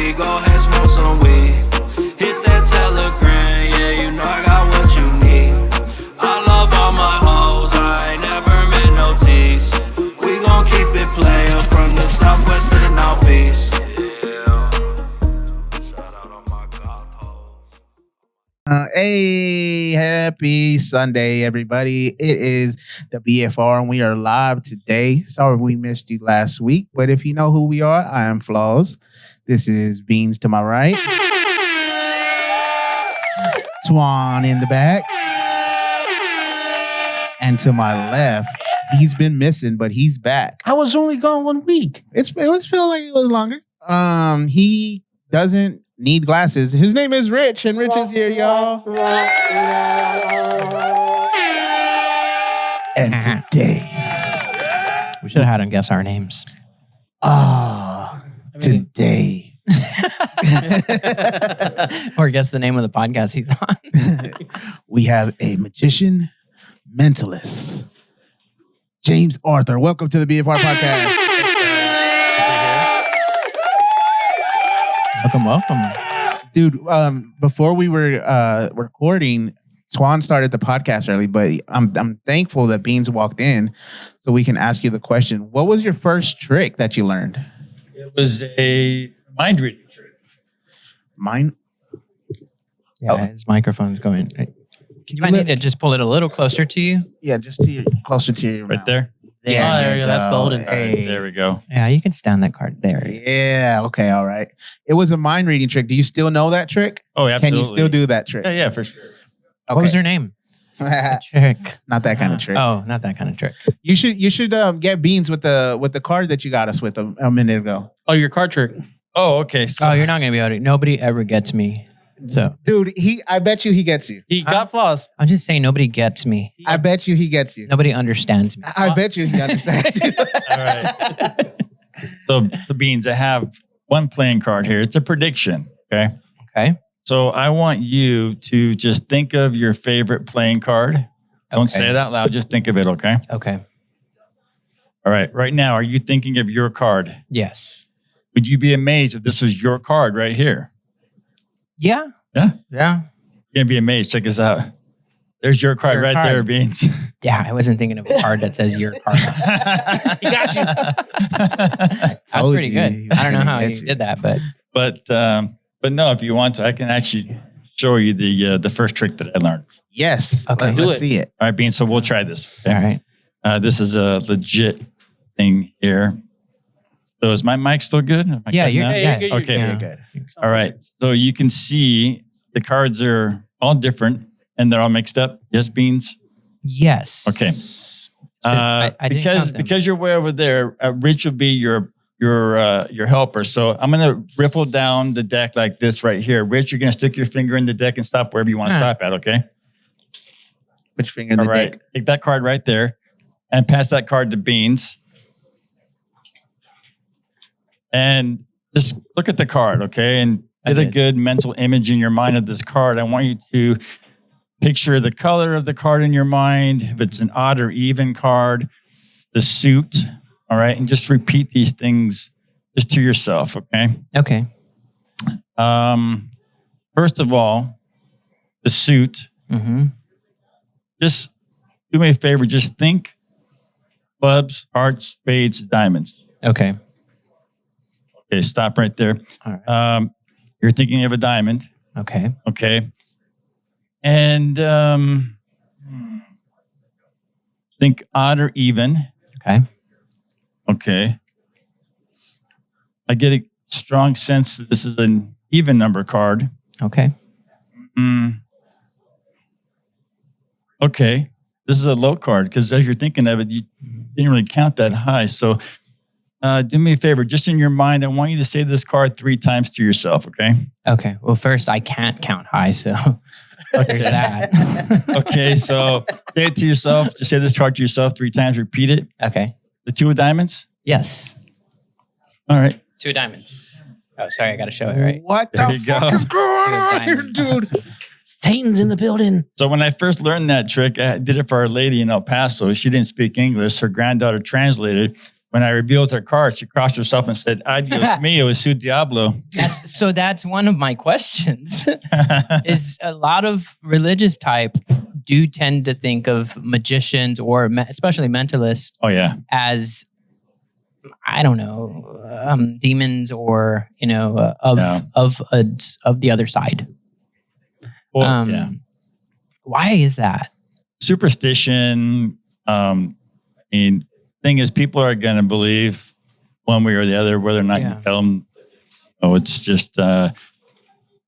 weed, go ahead, smoke some weed. Hit that Telegram, yeah, you know I got what you need. I love all my hoes, I ain't never met no tease. We gon' keep it playin' from the southwest to the northeast. Hey, happy Sunday, everybody. It is the BFR, and we are live today. Sorry we missed you last week, but if you know who we are, I am Flaws. This is Beans to my right. Swan in the back. And to my left, he's been missing, but he's back. I was only gone 1 week. It feel like it was longer. He doesn't need glasses. His name is Rich, and Rich is here, y'all. And today, We should have had him guess our names. Today, Or guess the name of the podcast he's on. we have a magician mentalist, James Arthur. Welcome to the BFR podcast. Welcome. Dude, before we were recording, Swan started the podcast early, but I'm thankful that Beans walked in so we can ask you the question. What was your first trick that you learned? It was a mind reading trick. Mine? Yeah, his microphone's going. You might need to just pull it a little closer to you. Yeah, just closer to your Right mouth. there? There you you go. That's golden. Hey. There we go. Yeah, you can stand that card there. Yeah, okay, all right. It was a mind reading trick. Do you still know that trick? Oh, absolutely. Can you still do that trick? Yeah, for sure. Okay. What was her name? Trick. Not that kind of trick. Oh, not that kind of trick. You should get Beans with the card that you got us with a minute ago. Oh, your card trick. Oh, okay. So, Oh, you're not going to be able to. Nobody ever gets me. So Dude, I bet you he gets you. He got flaws. I'm just saying nobody gets me. I bet you he gets you. Nobody understands me. I bet you he understands you. all right. So, Beans, I have one playing card here. It's a prediction. Okay. Okay. So I want you to just think of your favorite playing card. Don't say it out loud. Just think of it. Okay. Okay. All right. Right now, are you thinking of your card? Yes. Would you be amazed if this was your card right here? Yeah. Yeah. Yeah. You're going to be amazed. Check this out. There's your card Your right card. there, Beans. Yeah. I wasn't thinking of a card that says your card. He got you. That's Told pretty you. good. I don't know how He you gets you. did that, but But no, if you want to, I can actually show you the first trick that I learned. Yes. Okay. Let's see it. All right, Beans. So we'll try this. Okay? all right. This is a legit thing here. So is my mic still good? Am I Yeah, cutting you're out? yeah, good, Okay. yeah. You're good. All right. So you can see the cards are all different and they're all mixed up. Yes, Beans. Yes. Okay. I didn't count them. Because you're way over there, Rich will be your helper. So I'm gonna riffle down the deck like this right here. Rich, you're gonna stick your finger in the deck and stop wherever you want to stop at. Okay. Put your finger in All the right. dick. Take that card right there and pass that card to Beans. And just look at the card, okay? And get a good mental image in your mind of this card. I want you to picture the color of the card in your mind. If it's an odd or even card, the suit, all right? And just repeat these things just to yourself, okay? Okay. First of all, the suit. Mm-hmm. Just do me a favor. Just think clubs, hearts, spades, diamonds. Okay. Okay, stop right there. All right. You're thinking of a diamond. Okay. Okay. And think odd or even. Okay. Okay. I get a strong sense that this is an even number card. Okay. Okay. This is a low card because as you're thinking of it, you didn't really count that high. So do me a favor. Just in your mind, I want you to say this card 3 times to yourself, okay? Okay. Well, first, I can't count high, so there's that. Okay, so say it to yourself. Just say this card to yourself 3 times. Repeat it. Okay. The 2 of diamonds? Yes. All right. 2 diamonds. Oh, sorry. I got to show it right. What There the you fuck go. is going Two on here, diamonds. dude? Satan's in the building. So when I first learned that trick, I did it for our lady in El Paso. She didn't speak English. Her granddaughter translated. when I revealed her card, she crossed herself and said, "Adios mío, su diablo." That's one of my questions. Is a lot of religious type do tend to think of magicians or especially mentalists Oh yeah. as, I don't know, demons or of the other side. Well, yeah. Why is that? Superstition. Thing is, people are going to believe one way or the other, whether or not you tell them, it's just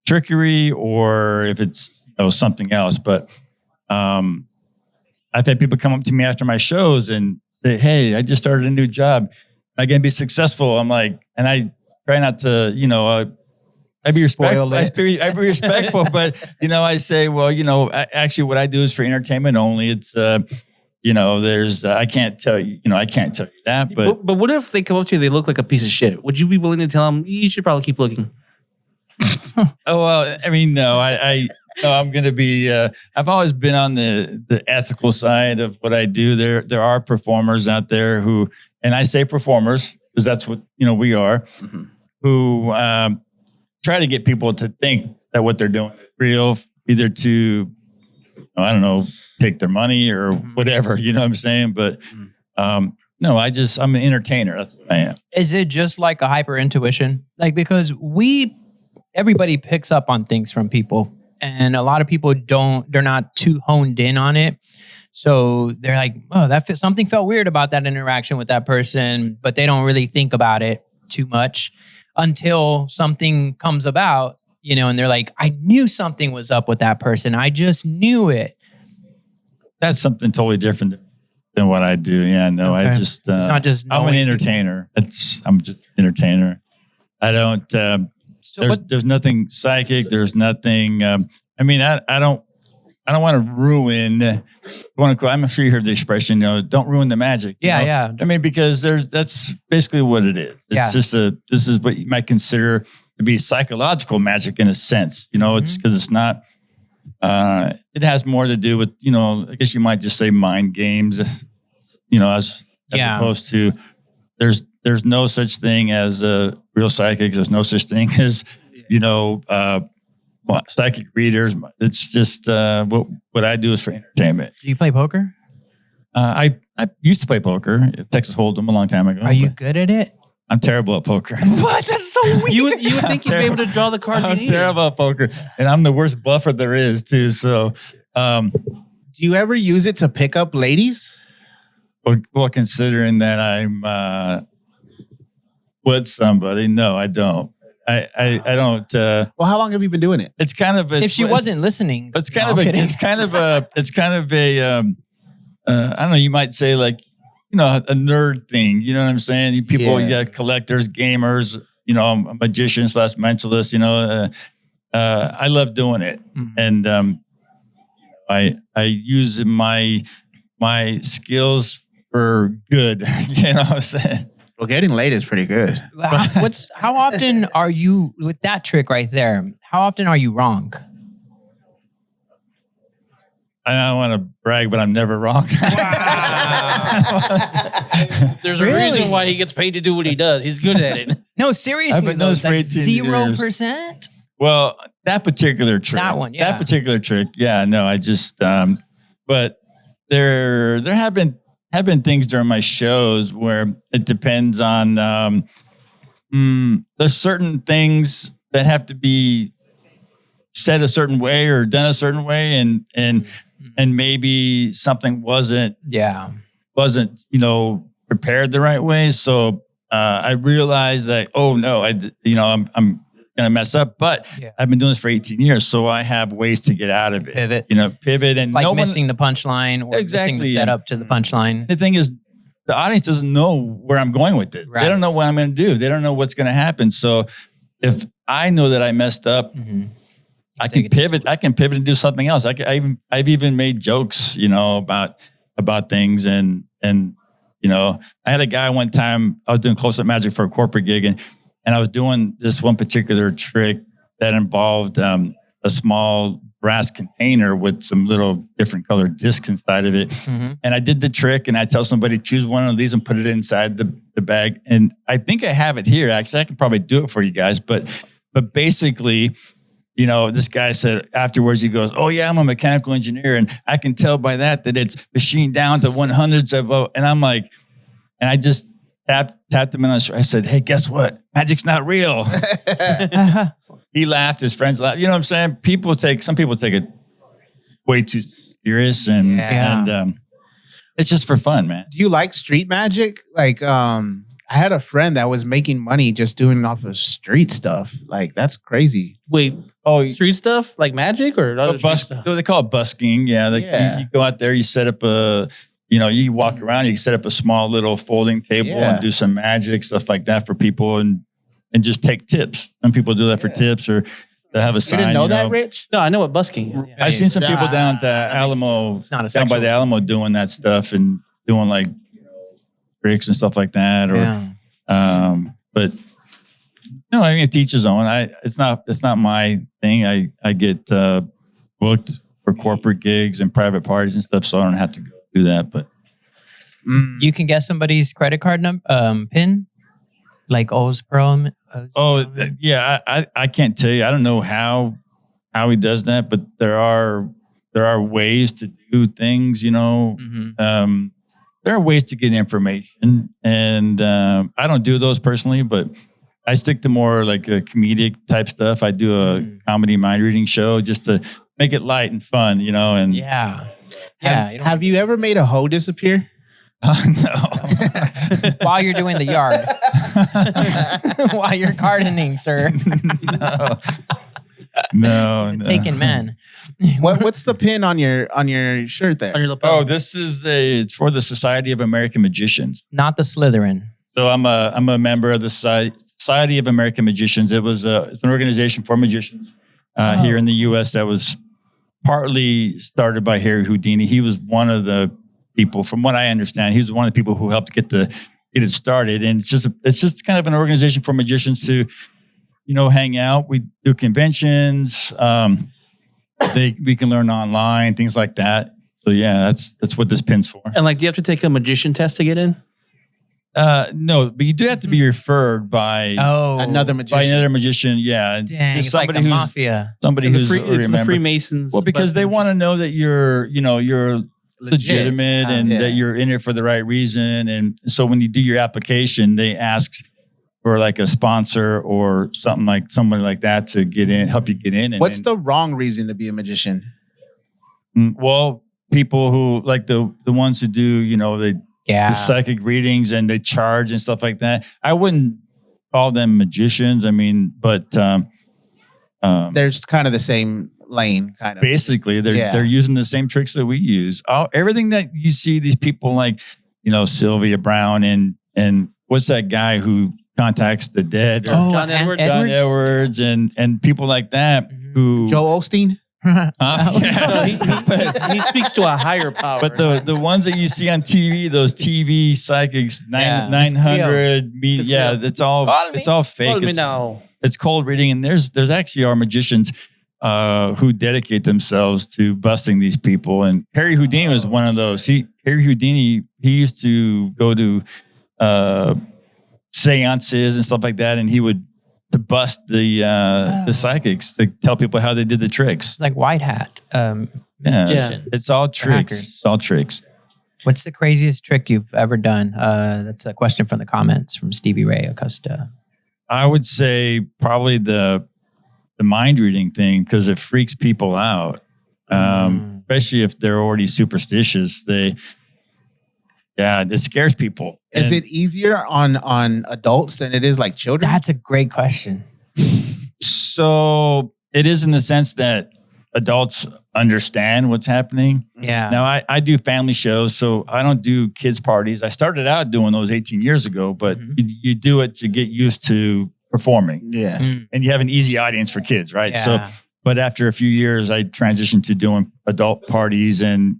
trickery or if it's something else. But I've had people come up to me after my shows and say, "Hey, I just started a new job. Am I going to be successful?" I'm like, and I try not to, I'd be respectful. I'd be respectful, but I say, well, actually, what I do is for entertainment only. It's there's I can't tell you, I can't tell you that. But what if they come up to you, they look like a piece of shit? Would you be willing to tell them you should probably keep looking? Oh well, I mean, no, I'm going to be. I've always been on the ethical side of what I do. There are performers out there who, and I say performers because that's what we are, who try to get people to think that what they're doing is real, either to, I don't know, take their money or whatever. You know what I'm saying? But no, I'm an entertainer. That's what I am. Is it just like a hyper intuition? Like, because everybody picks up on things from people, and a lot of people they're not too honed in on it. So they're like, oh, something felt weird about that interaction with that person, but they don't really think about it too much until something comes about, and they're like, I knew something was up with that person. I just knew it. That's something totally different than what I do. Yeah, no, okay. It's not just I'm an entertainer. I'm just an entertainer. I don't, there's nothing psychic. There's nothing, I don't want to ruin. I'm sure you heard the expression, don't ruin the magic. Yeah. I mean, because that's basically what it is. It's just this is what you might consider to be psychological magic in a sense. It's because it's not. It has more to do with I guess you might just say mind games. As opposed to there's no such thing as real psychics. There's no such thing as psychic readers. It's just what I do is for entertainment. Do you play poker? I used to play poker at Texas Hold'em a long time ago. Are you good at it? I'm terrible at poker. What? That's so weird. You would think you'd be able to draw the cards. I'm terrible at poker, and I'm the worst bluffer there is too. So, do you ever use it to pick up ladies? Well, considering that I'm with somebody, no, I don't. I don't. Well, how long have you been doing it? It's kind of if she wasn't listening. It's kind of a. I don't know. You might say like, a nerd thing. You know what I'm saying? People, you got collectors, gamers. I'm a magician / mentalist. I love doing it, and I use my skills for good. You know what I'm saying? Well, getting laid is pretty good. How often are you with that trick right there? How often are you wrong? I don't want to brag, but I'm never wrong. There's a reason why he gets paid to do what he does. He's good at it. No, seriously, I've been doing this for 18 years. 0%? Well, that particular trick. That one, yeah. That particular trick, yeah. No, I just. But there have been things during my shows where it depends on. There's certain things that have to be said a certain way or done a certain way, and maybe something wasn't prepared the right way. So I realized that, oh no, I'm gonna mess up. But I've been doing this for 18 years, so I have ways to get out of it. Pivot, and it's like missing the punchline or missing the setup to the punchline. The thing is, the audience doesn't know where I'm going with it. Right. They don't know what I'm going to do. They don't know what's going to happen. So if I know that I messed up. I can pivot. I can pivot and do something else. I've even made jokes, about things, and I had a guy one time. I was doing close-up magic for a corporate gig, and I was doing this one particular trick that involved a small brass container with some little different colored discs inside of it. And I did the trick, and I tell somebody, choose one of these and put it inside the the bag, and I think I have it here. Actually, I can probably do it for you guys. But basically, you know, this guy said afterwards, he goes, "Oh yeah, I'm a mechanical engineer, and I can tell by that it's machined down to 100s of." And I'm like, and I just tapped him in the shoulder. I said, "Hey, guess what? Magic's not real." He laughed. His friends laughed. You know what I'm saying? Some people take it way too serious, and it's just for fun, man. Do you like street magic? Like, I had a friend that was making money just doing it off of street stuff. Like, that's crazy. Wait, street stuff like magic or other street stuff? They call it busking. Yeah, you go out there, you set up you walk around, you set up a small little folding table and do some magic stuff like that for people, and just take tips. Some people do that for tips, or they have a sign. You didn't know that, Rich? No, I know what busking is. Yeah. I've seen some people down at the Alamo, down by the Alamo, doing that stuff and doing like tricks and stuff like that. But no, I mean, it teaches on. It's not my thing. I get booked for corporate gigs and private parties and stuff, so I don't have to go do that. But you can get somebody's credit card number pin, like O's Pearl. I can't tell you. I don't know how he does that, but there are ways to do things. You know. Mm-hmm. There are ways to get information, and I don't do those personally, but I stick to more like a comedic type stuff. I do a comedy mind reading show just to make it light and fun, you know. And have you ever made a hoe disappear? No. While you're doing the yard, while you're gardening, sir. No. Taken man. What's the pin on your shirt there? On your lapel. This is it's for the Society of American Magicians. Not the Slytherin. So I'm a member of the Society of American Magicians. It's an organization for magicians here in the U.S. that was partly started by Harry Houdini. He was one of the people, from what I understand, he was one of the people who helped get it started. And it's just kind of an organization for magicians to, hang out. We do conventions. We can learn online, things like that. So yeah, that's what this pin's for. And do you have to take a magician test to get in? No, but you do have to be referred by another magician. Yeah, dang, it's like the mafia. Somebody who's it's the Freemasons. Well, because they want to know that you're legitimate and that you're in it for the right reason. And so when you do your application, they ask for like a sponsor or somebody like that to get in, help you get in. And what's the wrong reason to be a magician? Well, people who like the ones who do, the psychic readings and they charge and stuff like that. I wouldn't call them magicians. I mean, but there's kind of the same lane, kind of. Basically, they're using the same tricks that we use. Everything that you see these people like, Sylvia Brown and what's that guy who contacts the dead? John Edwards. John Edwards and people like that who Joel Osteen. He speaks to a higher power. But the ones that you see on TV, those TV psychics, 900, it's all fake. It's cold reading, and there's actually our magicians who dedicate themselves to busting these people. And Harry Houdini was one of those. Harry Houdini, he used to go to seances and stuff like that, and he would to bust the psychics to tell people how they did the tricks. Like white hat. It's all tricks. It's all tricks. What's the craziest trick you've ever done? That's a question from the comments from Stevie Ray Acosta. I would say probably the mind reading thing, because it freaks people out, especially if they're already superstitious. It scares people. Is it easier on adults than it is like children? That's a great question. So it is in the sense that adults understand what's happening. Yeah. Now I do family shows, so I don't do kids parties. I started out doing those 18 years ago, but you do it to get used to performing. Yeah. And you have an easy audience for kids, right? Yeah. So, but after a few years, I transitioned to doing adult parties and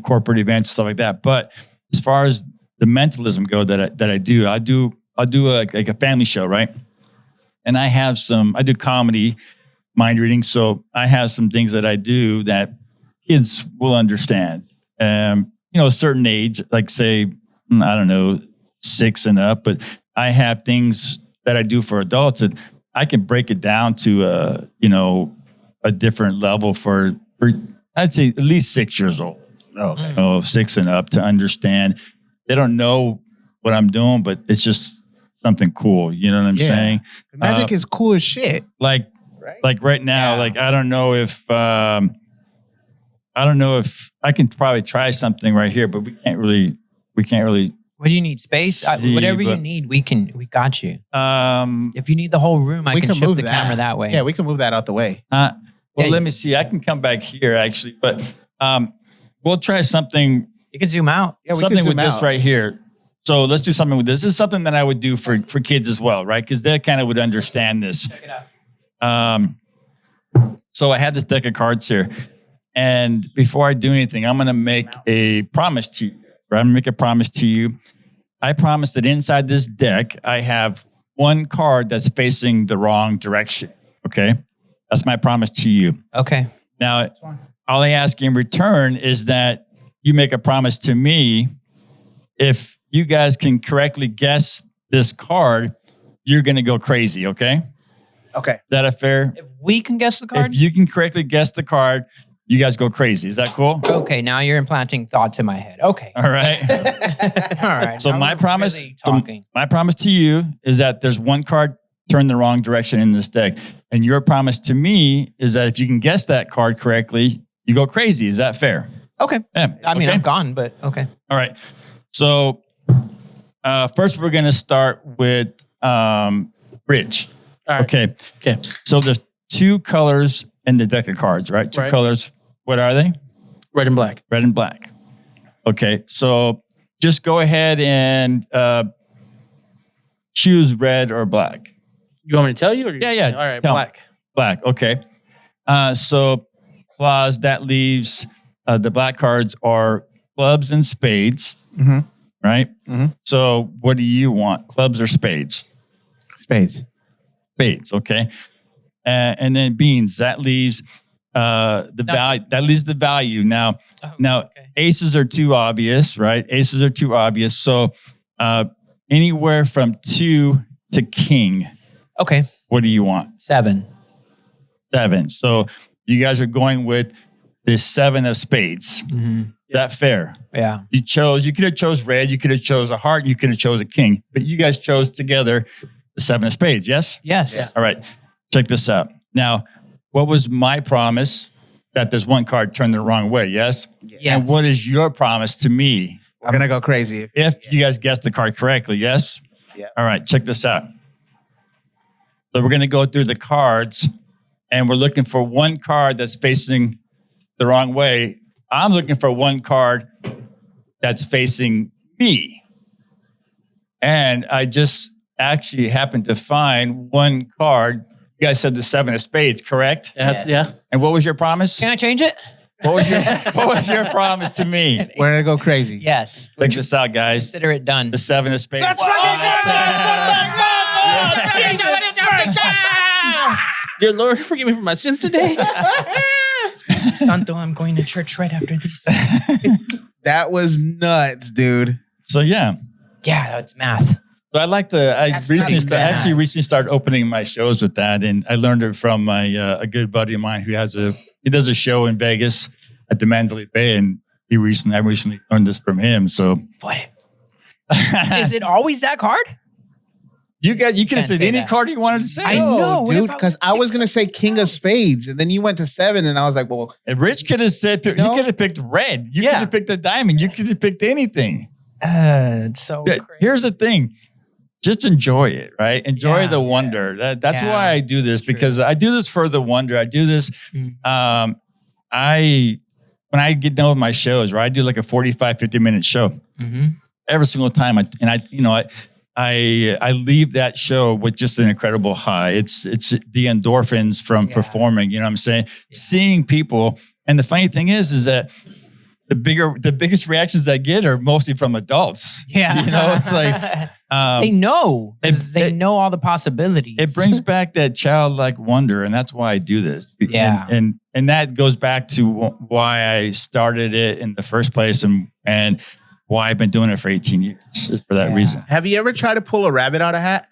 corporate events, stuff like that. But as far as the mentalism go that I do, I'll do a family show, right? And I do comedy mind reading. So I have some things that I do that kids will understand. A certain age, like say, I don't know, 6 and up, but I have things that I do for adults that I can break it down to a different level for I'd say at least 6 years old. Okay. 6 and up to understand. They don't know what I'm doing, but it's just something cool. You know what I'm saying? Magic is cool as shit. Like right now, like I don't know if I can probably try something right here, but we can't really. What do you need? Space? Whatever you need, we got you. If you need the whole room, I can shift the camera that way. Yeah, we can move that out the way. Let me see. I can come back here actually, but we'll try something. You can zoom out. Yeah, Something with this right here. So let's do something with this. This is something that I would do for kids as well, right? Because they kind of would understand this. Check it out. So I have this deck of cards here. And before I do anything, I'm going to make a promise to you. Right? I'm going to make a promise to you. I promise that inside this deck, I have one card that's facing the wrong direction. Okay? That's my promise to you. Okay. Now, all I ask in return is that you make a promise to me. If you guys can correctly guess this card, you're going to go crazy, okay? Okay. Is that a fair? If we can guess the card? If you can correctly guess the card, you guys go crazy. Is that cool? Okay, now you're implanting thoughts in my head. Okay. All right. All right. So now my we're promise, really talking. my promise to you is that there's one card turned the wrong direction in this deck. And your promise to me is that if you can guess that card correctly, you go crazy. Is that fair? Okay. Yeah. I mean, Okay? I'm gone, but okay. All right. So first we're going to start with Rich. All right. Okay. Okay. So there's 2 colors in the deck of cards, right? 2 Right. colors. What are they? Red and black. Red and black. Okay. So just go ahead and choose red or black. You want me to tell you? Or Yeah. All right. Tell me. Black. Black. Okay. So claws, that leaves the black cards are clubs and spades. Mm-hmm. Right? Mm-hmm. So what do you want? Clubs or spades? Spades. Spades, okay. And then beans, that leaves the value. That leaves the value. Now, Okay. aces are too obvious, right? Aces are too obvious. So anywhere from 2 to king, Okay. what do you want? 7. 7. So you guys are going with the 7 of spades. Mm-hmm. Is that fair? Yeah. You could have chose red, you could have chose a heart, you could have chose a king, but you guys chose together the 7 of spades, yes? Yes. Yeah. All right, check this out. Now, what was my promise? That there's one card turned the wrong way, yes? Yes. And what is your promise to me? We're going to go crazy. If you guys guessed the card correctly, yes? Yeah. All right, check this out. So we're going to go through the cards, and we're looking for one card that's facing the wrong way. I'm looking for one card that's facing me. And I just actually happened to find one card. You guys said the 7 of spades, correct? Yeah. Yeah. And what was your promise? Can I change it? What was your promise to me? We're going to go crazy. Yes. Check this out, guys. Consider it done. The 7 of spades. That's Dear Lord, forgive me for my sins today. Santo, I'm going to church right after this. That was nuts, dude. So yeah. Yeah, that's math. So I like to. I recently started opening my shows with that, and I learned it from my a good buddy of mine who does a show in Vegas at the Mandalay Bay, and I recently learned this from him. So What? Is it always that card? you could have Can't said say any that. card you wanted to say. I know, what dude, if I because I was going to say king of spades, and then you went to 7, and I was like, well, And Rich could have said he No. could have picked red. You Yeah. could have picked a diamond. You could have picked anything. It's so crazy. Here's the thing. Just enjoy it, right? Enjoy the wonder. That's Yeah, why I do this, it's true. because I do this for the wonder. I do this. Mm. When I get done with my shows, right? I do like a 45, 50-minute show Mm-hmm. every single time. I leave that show with just an incredible high. It's the endorphins from performing, you know what I'm saying? Seeing people. And the funny thing is that the biggest reactions I get are mostly from adults. Yeah. You know, it's like, they know. 'Cause they it- know all the possibilities. it brings back that childlike wonder, and that's why I do this. Yeah. And that goes back to why I started it in the first place, and why I've been doing it for 18 years. is for that reason. Have you ever tried to pull a rabbit out of a hat?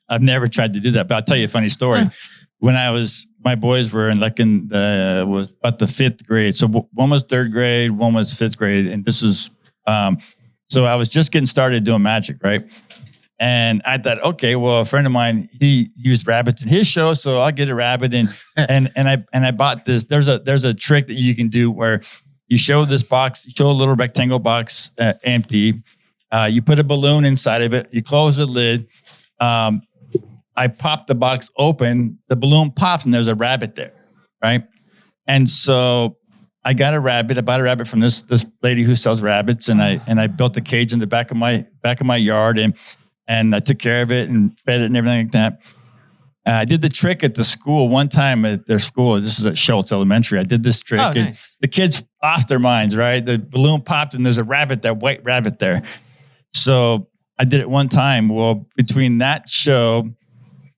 I've never tried to do that, but I'll tell you a funny story. When my boys were was about the 5th grade. So one was 3rd grade, one was 5th grade. And this was, so I was just getting started doing magic, right? And I thought, okay, well, a friend of mine, he used rabbits in his show, so I'll get a rabbit. And I bought this. There's a trick that you can do where you show this box, you show a little rectangle box empty. You put a balloon inside of it. You close the lid. I pop the box open. The balloon pops, and there's a rabbit there, right? And so I got a rabbit. I bought a rabbit from this lady who sells rabbits, and I built a cage in the back of my yard, and I took care of it and fed it and everything like that. I did the trick at the school one time at their school. This is at Schultz Elementary. I did this trick. Oh, nice. The kids lost their minds, right? The balloon popped and there's a rabbit, that white rabbit there. So I did it one time. Well, between that show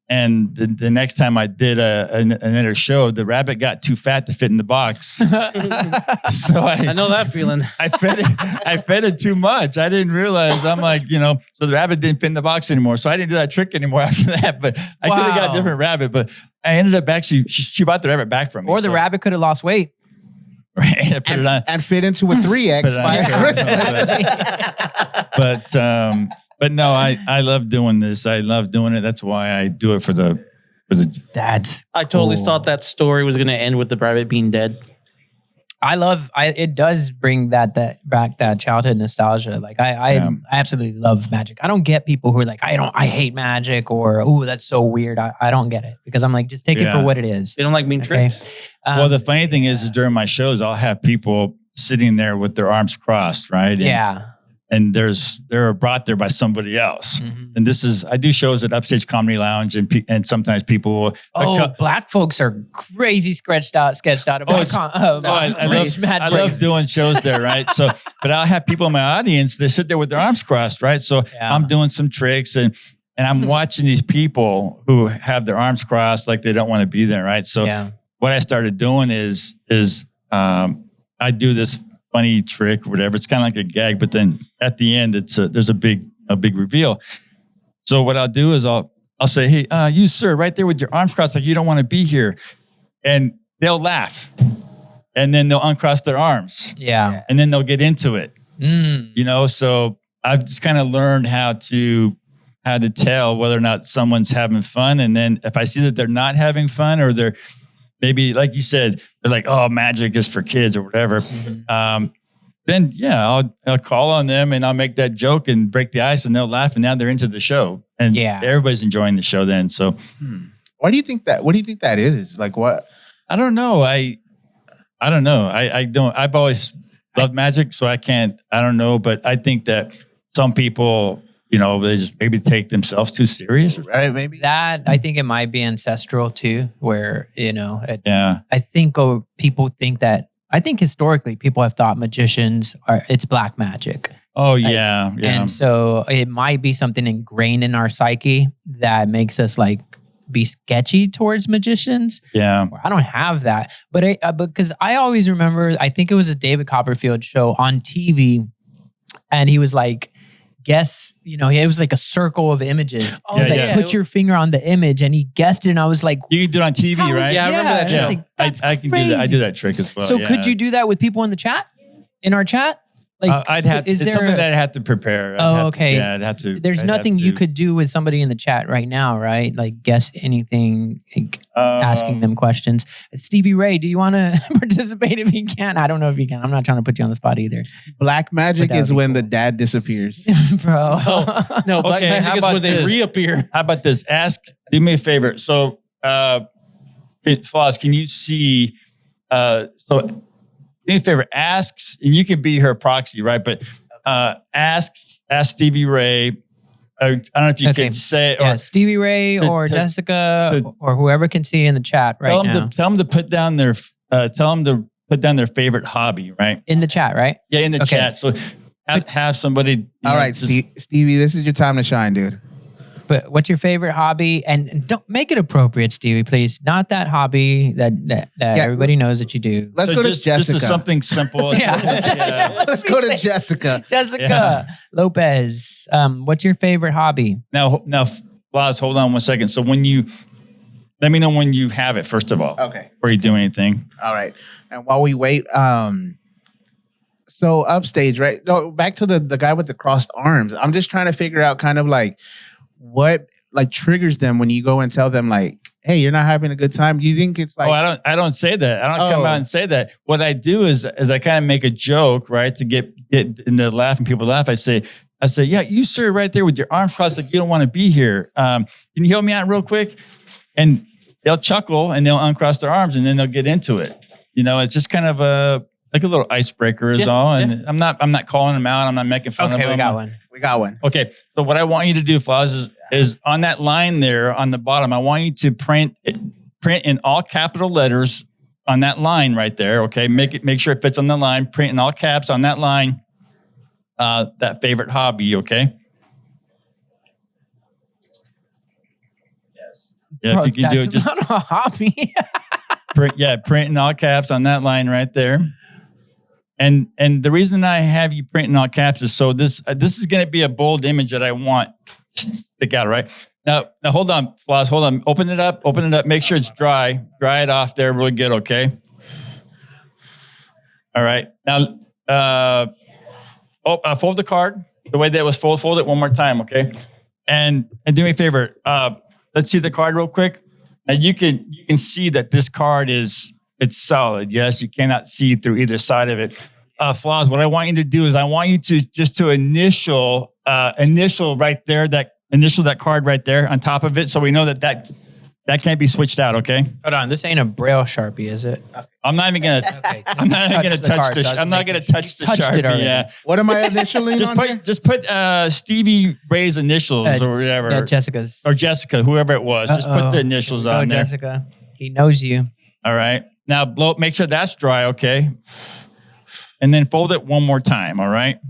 and the next time I did another show, the rabbit got too fat to fit in the box. So I know that feeling. I fed it too much. I didn't realize. I'm like, so the rabbit didn't fit in the box anymore. So I didn't do that trick anymore after that. But I could have got a different rabbit. But I ended up actually, she bought the rabbit back from me. Or the rabbit could have lost weight. Right. I put it on. And fit into a 3X by Christmas. But no, I love doing this. I love doing it. That's why I do it for the. That's I totally cool. thought that story was going to end with the rabbit being dead. It does bring that childhood nostalgia. Like I absolutely love magic. I don't get people who are like, I hate magic, or, oh, that's so weird. I don't get it, because I'm like, just take it for what it is. They don't like being tricked. Well, the funny thing is during my shows, I'll have people sitting there with their arms crossed, right? And they're brought there by somebody else. Mm-hmm. And I do shows at Upstage Comedy Lounge, and sometimes people will. Black folks are crazy sketched out about I love doing shows there, right? So, but I'll have people in my audience, they sit there with their arms crossed, right? So I'm doing some tricks, and I'm watching these people who have their arms crossed like they don't want to be there, right? So what I started doing is I do this funny trick or whatever. It's kind of like a gag, but then at the end, there's a big reveal. So what I'll do is I'll say, hey, you sir, right there with your arms crossed, like you don't want to be here, and they'll laugh, and then they'll uncross their arms, and then they'll get into it. So I've just kind of learned how to tell whether or not someone's having fun, and then if I see that they're not having fun, or they're maybe, like you said, they're like, oh, magic is for kids or whatever. Mm-hmm. Then, I'll call on them, and I'll make that joke and break the ice, and they'll laugh, and now they're into the show. And everybody's enjoying the show then. So what do you think that is? Like what? I don't know. I don't know. I've always loved magic, so I don't know. But I think that some people, they just maybe take themselves too serious. Right, maybe. That, I think it might be ancestral too, where, I think people think that, I think historically people have thought magicians it's black magic. Oh, yeah. And so it might be something ingrained in our psyche that makes us like be sketchy towards magicians. Yeah. I don't have that. But because I always remember, I think it was a David Copperfield show on TV, and he was like, guess, it was like a circle of images. Oh, he was like, put your finger on the image, and he guessed it, and I was like, you can do it on TV, right? Yeah, I remember that show. Like, that's I can crazy. do that. I do that trick as well. So could you do that with people in the chat? In our chat? Like, I'd have. It's something that I'd have to prepare. Okay. I'd have to. There's nothing you could do with somebody in the chat right now, right? Like guess anything, asking them questions. Stevie Ray, do you want to participate if you can? I don't know if you can. I'm not trying to put you on the spot either. Black magic is when the dad disappears. Bro. No, black magic is when they reappear. How about this? Do me a favor. So, Floss, can you see, do me a favor, ask, and you can be her proxy, right? But ask Stevie Ray. I don't know if you can say, or Stevie Ray or Jessica or whoever can see in the chat right now. Tell them to put down their favorite hobby, right? In the chat, right? Yeah, in the chat. So have somebody. All right, Stevie, this is your time to shine, dude. But what's your favorite hobby? And don't make it appropriate, Stevie, please. Not that hobby that everybody knows that you do. Let's go to Jessica. Just to something simple. Yeah. Let's go to Jessica. Jessica Lopez. What's your favorite hobby? Now, Laz, hold on 1 second. So let me know when you have it, first of all. Okay. Before you do anything. All right. And while we wait, so upstage, right? No, back to the guy with the crossed arms. I'm just trying to figure out kind of like what like triggers them when you go and tell them like, hey, you're not having a good time. Do you think it's like, I don't say that. I don't come out and say that. What I do is I kind of make a joke, right? To get into laughing, people laugh. I say, yeah, you sir right there with your arms crossed, like you don't want to be here. Can you help me out real quick? And they'll chuckle and they'll uncross their arms and then they'll get into it. You know, it's just kind of like a little icebreaker is all. And I'm not calling them out. I'm not making fun of them. Okay, we got one. Okay. So what I want you to do, Flaz, is on that line there on the bottom, I want you to print in all capital letters on that line right there. Okay. Make sure it fits on the line. Print in all caps on that line. That favorite hobby. Okay. Yes. Yeah. Bro, if you can do it, just not a hobby. print in all caps on that line right there. And the reason I have you print in all caps is so this is going to be a bold image that I want to stick out, right? Now hold on, Floss, hold on. Open it up. Make sure it's dry. Dry it off there really good, okay? All right. Now, fold the card the way that it was fold. Fold it one more time, okay? And do me a favor. Let's see the card real quick. Now you can see that this card it's solid. Yes, you cannot see through either side of it. Flaws, what I want you to do is I want you to just to initial right there, initial that card right there on top of it. So we know that can't be switched out. Okay. Hold on. This ain't a Braille Sharpie, is it? I'm not even going to, Okay. I'm not even going to touch the Sharpie. Yeah. What am I initially just put Stevie Ray's initials or whatever. Yeah, Jessica's. Or Jessica, whoever it was. Just put the initials on there. Jessica. He knows you. All right. Now make sure that's dry, okay? And then fold it one more time, all right?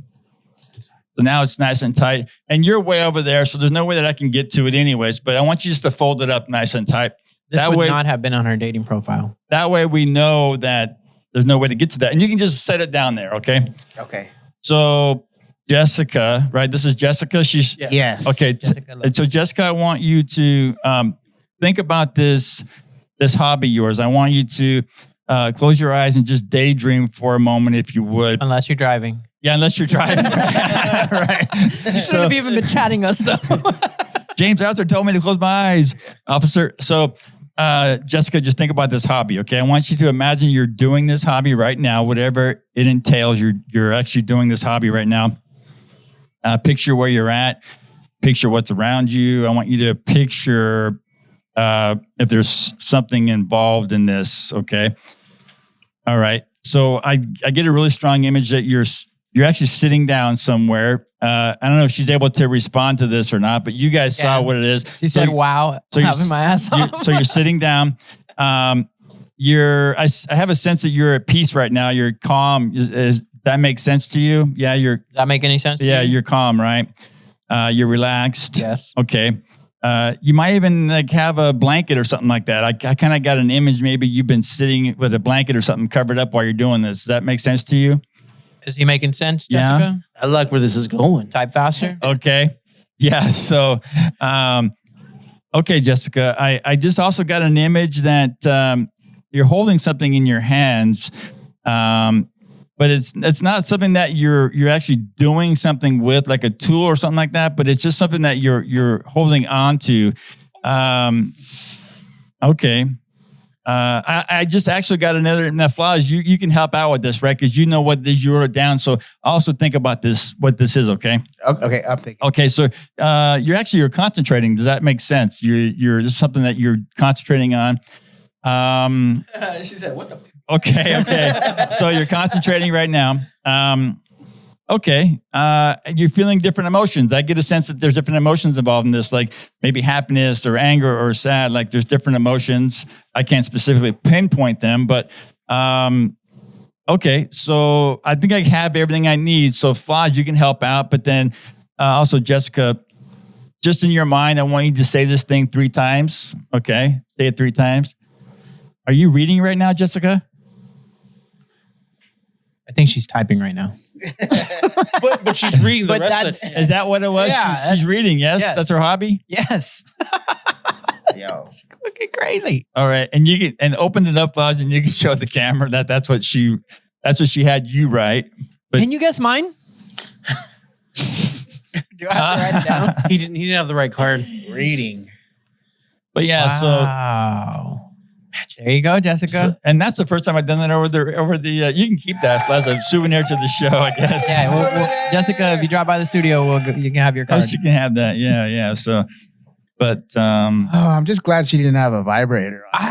So now it's nice and tight. And you're way over there, so there's no way that I can get to it anyways, but I want you just to fold it up nice and tight. This would not have been on her dating profile. That way we know that there's no way to get to that. And you can just set it down there, okay? Okay. So Jessica, right? This is Jessica. She's yes. Okay. So Jessica, I want you to think about this hobby of yours. I want you to close your eyes and just daydream for a moment, if you would. Unless you're driving. Yeah, unless you're driving. Right. You shouldn't have even been chatting us, though. James Arthur told me to close my eyes, officer. So, Jessica, just think about this hobby, okay? I want you to imagine you're doing this hobby right now, whatever it entails. You're actually doing this hobby right now. Picture where you're at. Picture what's around you. I want you to picture if there's something involved in this, okay? All right. So I get a really strong image that you're actually sitting down somewhere. I don't know if she's able to respond to this or not, but you guys saw what it is. She said, "Wow, so having my ass off." So you're sitting down. I have a sense that you're at peace right now. You're calm. Is that make sense to you? Yeah, Does that make any sense? Yeah, you're calm, right? You're relaxed. Yes. Okay. You might even like have a blanket or something like that. I kind of got an image. Maybe you've been sitting with a blanket or something covered up while you're doing this. Does that make sense to you? Is he making sense, Jessica? Yeah. I like where this is going. Type faster. Okay. Yeah. So, okay, Jessica, I just also got an image that you're holding something in your hands, but it's not something that you're actually doing something with, like a tool or something like that. But it's just something that you're holding on to. Okay. I just actually got another flaws. You can help out with this, right? Because you know what this you wrote down. So also think about this, what this is, okay? Okay, I'm thinking. Okay, so you're concentrating. Does that make sense? This is something that you're concentrating on. She said, "What the?" Okay. So you're concentrating right now. Okay. You're feeling different emotions. I get a sense that there's different emotions involved in this, like maybe happiness or anger or sad. Like there's different emotions. I can't specifically pinpoint them, but okay. So I think I have everything I need. So Flaj, you can help out, but then also Jessica, just in your mind, I want you to say this thing 3 times. Okay, say it 3 times. Are you reading right now, Jessica? I think she's typing right now. but she's reading the But rest of it. Is that what it was? Yeah, She's reading. Yes? yes. That's her hobby. Yes. Yo. Looking crazy. All right, and you can open it up, Fuzz, and you can show the camera that's what she had you write. But Can you guess mine? Do I have to write it down? He didn't have the right card. Reading. but yeah, Wow. There you go, Jessica. and that's the first time I've done that over the. You can keep that as a souvenir to the show, I guess. Yeah, we'll, Jessica, if you drop by the studio, you can have your card. She can have that. Yeah. So, but Oh, I'm just glad she didn't have a vibrator on.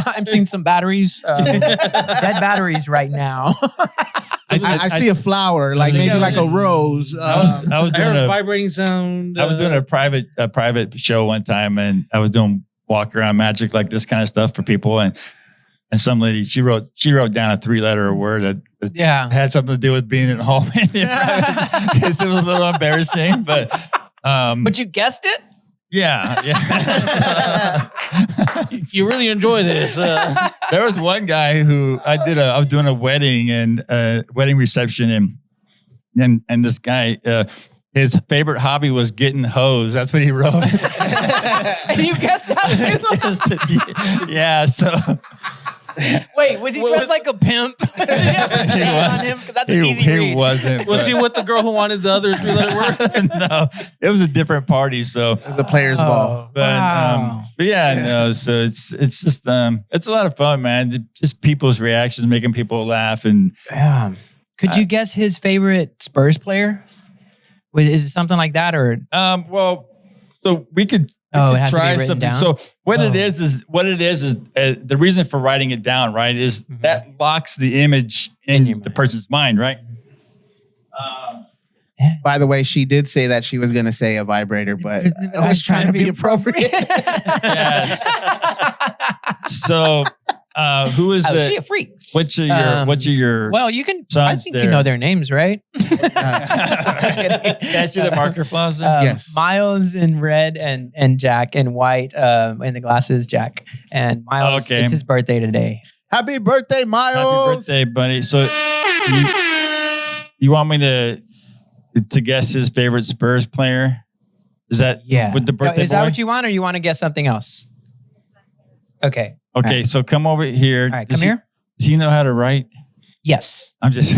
I'm seeing some batteries, dead batteries right now. I see a flower, like Yeah, maybe like a rose. I was I doing heard a a vibrating sound. I was doing a private show one time, and I was doing walk around magic, like this kind of stuff for people, and some lady she wrote down a 3-letter word that had something to do with being at home. It was a little embarrassing, but But you guessed it? yeah. You really enjoy this. There was one guy who I was doing a wedding and wedding reception, and this guy. His favorite hobby was getting hosed. That's what he wrote. And you guessed that too? Yeah. So Wait, was he dressed like a pimp? he was. Because that's an easy read. He wasn't. Was she with the girl who wanted the other 3-letter word? No, it was a different party. So, It was the players' ball. but Wow. but yeah, no. So it's just it's a lot of fun, man. Just people's reactions, making people laugh, and Could you guess his favorite Spurs player? Is it something like that, or well, so we could. Oh, it has to be try written something. down? So what it is the reason for writing it down, right? Is that locks the image in your the mind. person's mind, right? By the way, she did say that she was going to say a vibrator, but I was trying to be appropriate. Yes. So, who is Oh, it? she a freak. Which are your? Well, you can. I sons think there? you know their names, right? Can I see the marker flaws? Yes. Miles in red and Jack in white. In the glasses, Jack and Miles. Okay. It's his birthday today. Happy birthday, Miles. Happy birthday, buddy. So, you want me to guess his favorite Spurs player? Is that with the birthday Is boy? that what you want, or you want to guess something else? Okay. Okay, All right. so come over here. All right, come here. Does he know how to write? Yes. I'm just,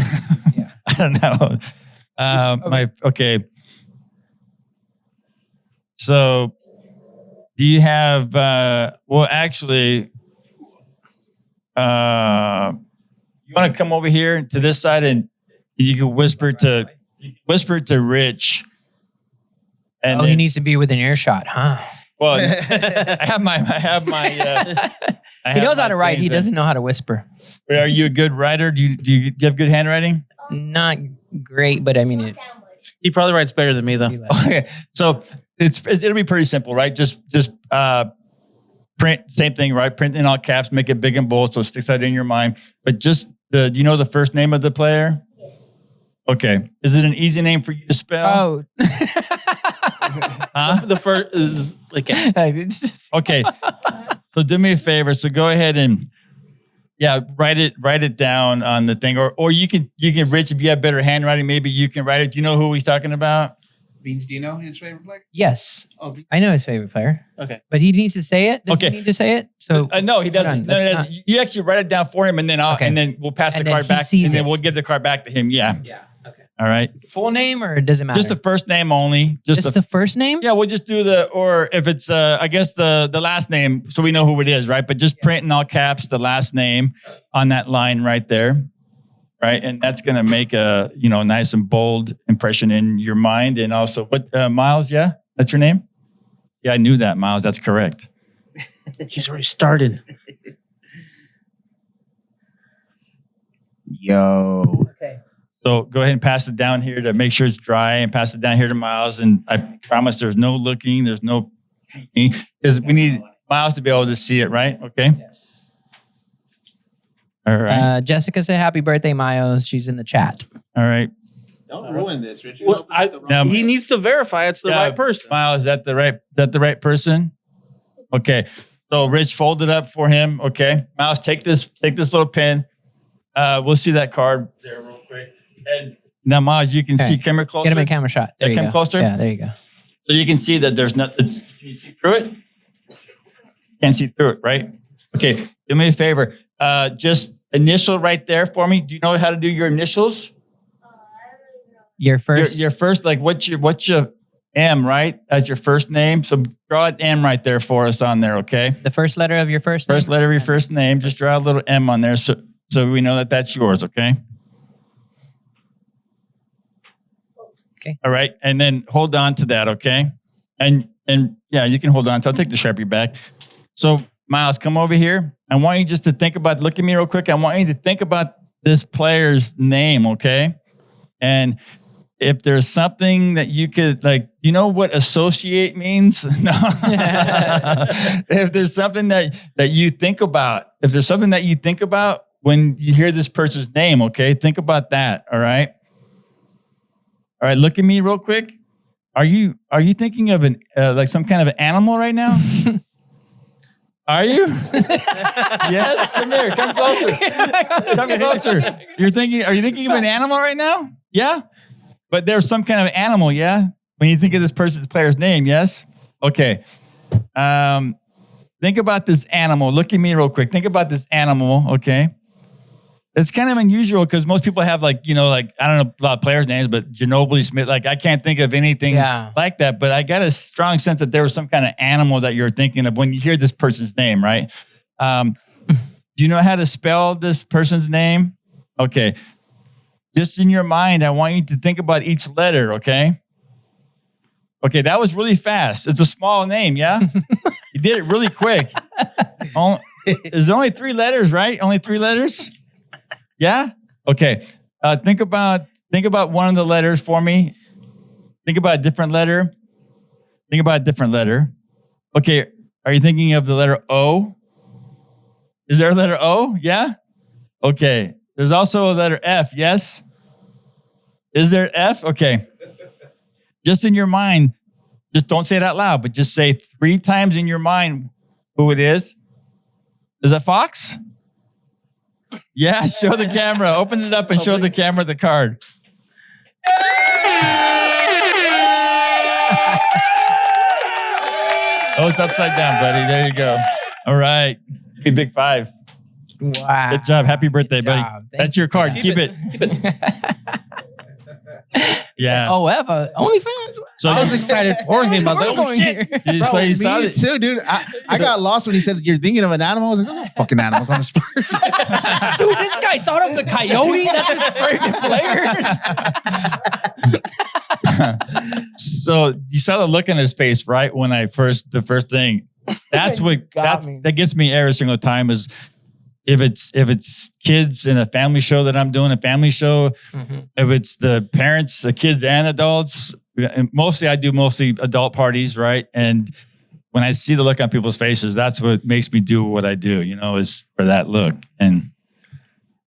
Yeah. I don't know. Okay. So, do you have? Well, actually, you want to come over here to this side, and you can whisper to Rich. And He needs to be within earshot, huh? well, I have my. He knows how to write. He doesn't know how to whisper. Are you a good writer? Do you have good handwriting? Not great, but I mean, He probably writes better than me, though. Okay, so it'll be pretty simple, right? Just print, same thing, right? Print in all caps, make it big and bold so it sticks out in your mind. But just do you know the first name of the player? Yes. Okay. Is it an easy name for you to spell? oh. Huh? The first is like Okay. So do me a favor. So go ahead and write it down on the thing, or you can Rich, if you have better handwriting, maybe you can write it. Do you know who he's talking about? Beans, do you know his favorite player? Yes. Oh, I know his favorite player. Okay. But he needs to say it. Does Okay. he need to say it? So No, he doesn't. on, No, he that's doesn't. You actually write it down for him, and then Okay. and then we'll pass And the then card he back, sees and then it. we'll give the card back to him. Yeah. yeah. Okay. All right. Full name, or does it matter? Just the first name only. Just the first name? Yeah, we'll just do or if it's, I guess the last name, so we know who it is, right? But just print in all caps the last name on that line right there, right? And that's going to make a, nice and bold impression in your mind. And also, Miles, yeah? That's your name? Yeah, I knew that, Miles. That's correct. he's already started. Yo. Okay. So go ahead and pass it down here to make sure it's dry, and pass it down here to Miles. And I promise there's no looking, there's no peeking, because we need Miles to be able to see it, right? Okay. Yes. All right. Jessica said happy birthday, Miles. She's in the chat. All right. Don't ruin this, Richard. Well, Now- he needs to verify it's the right person. Miles, is that the right person? Okay. So Rich, fold it up for him. Okay. Miles, take this little pin. We'll see that card there real quick. And now, Miles, you can see camera closer. Get him in camera shot. There you Come go. closer? Yeah, there you go. So you can see that there's nothing. Can you see through it? Can't see through it, right? Okay. Do me a favor. Just initial right there for me. Do you know how to do your initials? Your first. Your first, like what's your M, right? As your first name. So draw an M right there for us on there, okay? The first letter of your first name? First letter of your first name. Just draw a little M on there so we know that that's yours, okay? Okay. All right. And then hold on to that, okay? And yeah, you can hold on to it. I'll take the Sharpie back. So Miles, come over here. I want you just to think about, look at me real quick. I want you to think about this player's name, okay? And if there's something that you could, like, you know what associate means? No. If there's something that you think about, when you hear this person's name, okay? Think about that, all right? All right, look at me real quick. Are you thinking of an like some kind of an animal right now? Are you? Yes. Come here. Come closer. Come closer. Are you thinking of an animal right now? Yeah. But there's some kind of animal. Yeah. When you think of this player's name. Yes. Okay. Think about this animal. Look at me real quick. Think about this animal. Okay. It's kind of unusual because most people have I don't know a lot of players' names, but Ginobili, Smith, I can't think of anything like that. But I got a strong sense that there was some kind of animal that you're thinking of when you hear this person's name, right? Do you know how to spell this person's name? Okay. Just in your mind, I want you to think about each letter, okay? Okay, that was really fast. It's a small name, yeah? You did it really quick. There's only 3 letters, right? Only 3 letters? Yeah? Okay. Think about one of the letters for me. Think about a different letter. Okay. Are you thinking of the letter O? Is there a letter O? Yeah? Okay. There's also a letter F. Yes? Is there F? Okay. Just in your mind, just don't say it out loud, but just say 3 times in your mind who it is. Is it Fox? Yeah, show the camera. Open it up and show the camera the card. Oh, it's upside down, buddy. There you go. All right. Big 5. Wow. Good job. Happy birthday, buddy. Thank That's your card. Keep it. Yeah. Oh, Eva, OnlyFans. So I was excited for him. I was like, oh, shit. So you saw Me it. too, dude. I got lost when he said you're thinking of an animal. I was like, oh, fucking animals on the Spurs. Dude, this guy thought of the coyote. That's his favorite player. So you saw the look on his face, right? When the first thing, that gets me every single time is if it's kids in a family show that I'm doing, if it's the parents, the kids and adults, and I do mostly adult parties, right? And when I see the look on people's faces, that's what makes me do what I do, is for that look. And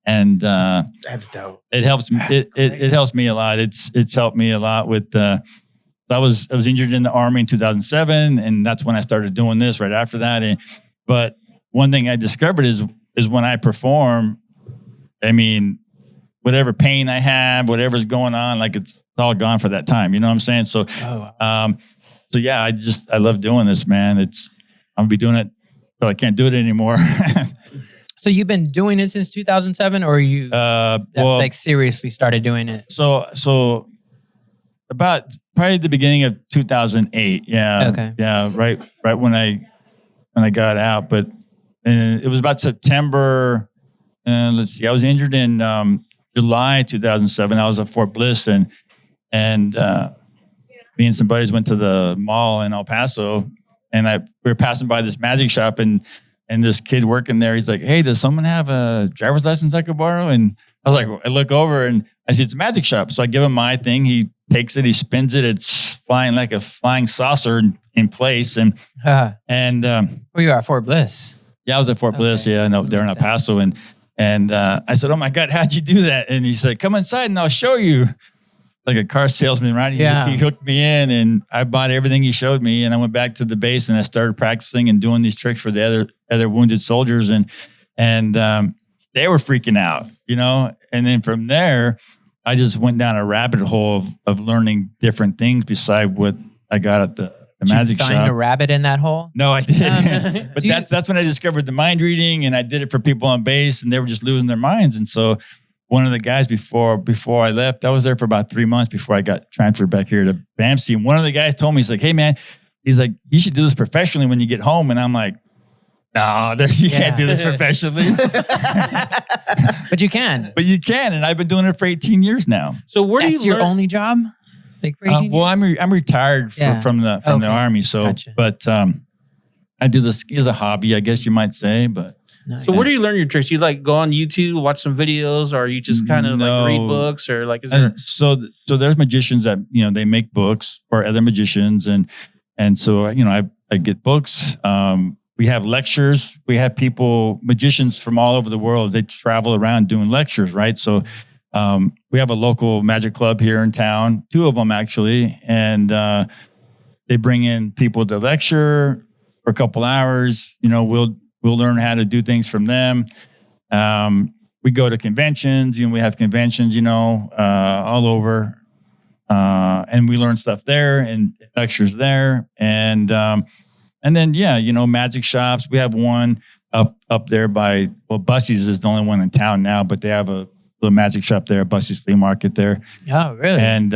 That's dope. it helps me. It helps me a lot. It's helped me a lot with I was injured in the Army in 2007, and that's when I started doing this right after that. But one thing I discovered is when I perform, I mean, whatever pain I have, whatever's going on, like it's all gone for that time. You know what I'm saying? So, so yeah, I love doing this, man. I'm gonna be doing it till I can't do it anymore. So you've been doing it since 2007, or you seriously started doing it? So about probably the beginning of 2008. Yeah. Okay. Yeah. Right when I got out, but it was about September. Let's see. I was injured in July 2007. I was at Fort Bliss, and me and some buddies went to the mall in El Paso, and we were passing by this magic shop, and this kid working there, he's like, "Hey, does someone have a driver's license I could borrow?" And I was like, I look over and I see it's a magic shop. So I give him my thing. He takes it, he spins it. It's flying like a flying saucer in place. And where you are at Fort Bliss? Yeah, I was at Fort Bliss. Yeah, no, they're in El Paso. And I said, "Oh my God, how'd you do that?" And he said, "Come inside and I'll show you." like a car salesman, right? He hooked me in, and I bought everything he showed me. And I went back to the base, and I started practicing and doing these tricks for the other wounded soldiers, and they were freaking out, you know. And then from there, I just went down a rabbit hole of learning different things beside what I got at the magic shop. Did you find a rabbit in that hole? No, I didn't. But that's when I discovered the mind reading, and I did it for people on base, and they were just losing their minds. And so one of the guys before I left, I was there for about 3 months before I got transferred back here to BAMC. And one of the guys told me, he's like, hey man, he's like, you should do this professionally when you get home. And I'm like, no, you can't do this professionally. But you can. But you can. And I've been doing it for 18 years now. So where do you That's your only job? Like for 18 well, years? I'm retired from the Army. So, Gotcha. but I do this as a hobby, I guess you might say. But nice. So where do you learn your tricks? You like go on YouTube, watch some videos, or you just kind of like read books, or like is there? So there's magicians that they make books for other magicians, and so I get books. We have lectures. We have magicians from all over the world. They travel around doing lectures, right? So we have a local magic club here in town, 2 of them actually, and they bring in people to lecture for a couple hours. We'll learn how to do things from them. We go to conventions. We have conventions, all over, and we learn stuff there and lectures there, and then magic shops. We have one up there by Bussey's is the only one in town now, but they have a little magic shop there, Bussey's Flea Market there. Oh, really? And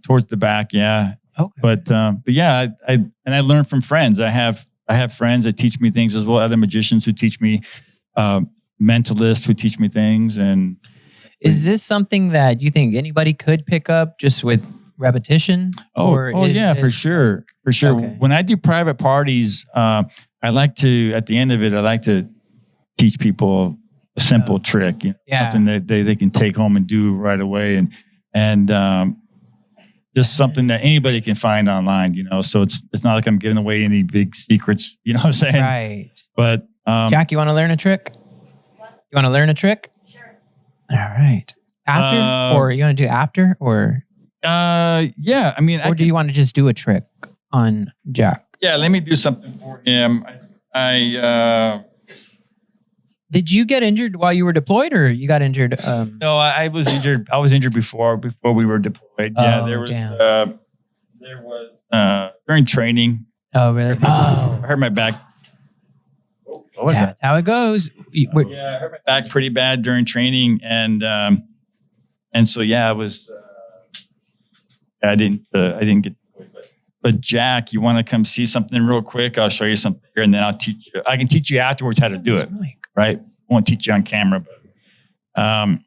towards the back, yeah. Okay. But yeah, I learn from friends. I have friends that teach me things as well. Other magicians who teach me, mentalists who teach me things. And is this something that you think anybody could pick up just with repetition? For sure. Okay. When I do private parties, I like to, at the end of it, I like to teach people a simple trick, something that they can take home and do right away, and just something that anybody can find online, So it's not like I'm giving away any big secrets, you know what I'm saying? Right. But Jack, you want to learn a trick? You want to learn a trick? Sure. All right. After, or you want to do after, or? Yeah. I mean, do you want to just do a trick on Jack? Yeah, let me do something for him. Did you get injured while you were deployed, or you got injured? No, I was injured. I was injured before we were deployed. Yeah, there was during training. Oh, really? I hurt my back. What was that? That's how it goes. I hurt my back pretty bad during training, and so I was. I didn't get. But Jack, you want to come see something real quick? I'll show you something here, and then I'll teach you. I can teach you afterwards how to do it. Right? I won't teach you on camera, but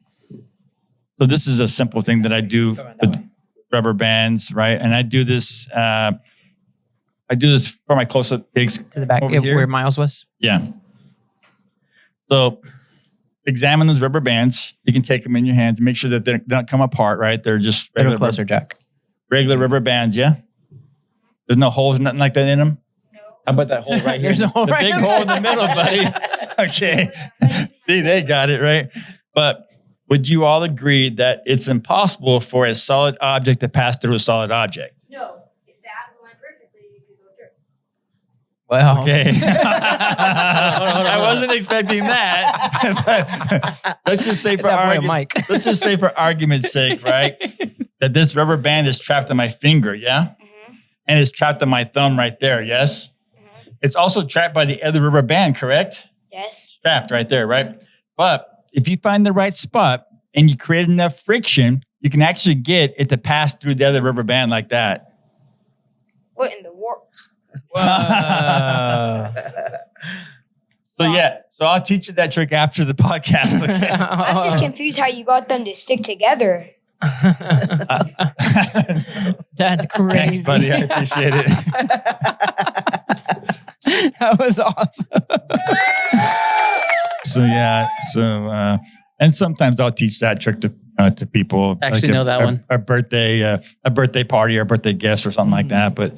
so this is a simple thing that I do with rubber bands, right? And I do this. I do this for my close-up gigs to the back where Miles was. Yeah. So examine those rubber bands. You can take them in your hands and make sure that they don't come apart, right? They're just regular closer, Jack. Regular rubber bands, yeah. There's no holes, nothing like that in them. No. How about that hole right here? There's a hole right big hole in the middle, buddy. Okay. See, they got it right. But would you all agree that it's impossible for a solid object to pass through a solid object? No. If the atoms align perfectly, you could go through. Well, okay. I wasn't expecting that. Let's just say let's just say for argument's sake, right? That this rubber band is trapped in my finger, yeah? Mm-hmm. And it's trapped in my thumb right there, yes? Mm-hmm. It's also trapped by the other rubber band, correct? Yes. Trapped right there, right? But if you find the right spot and you create enough friction, you can actually get it to pass through the other rubber band like that. What in the world? So I'll teach you that trick after the podcast, okay? I'm just confused how you got them to stick together. That's crazy. Thanks, buddy. I appreciate it. That was awesome. And sometimes I'll teach that trick to people. Actually, know that one. A birthday party or a birthday guest or something like that. But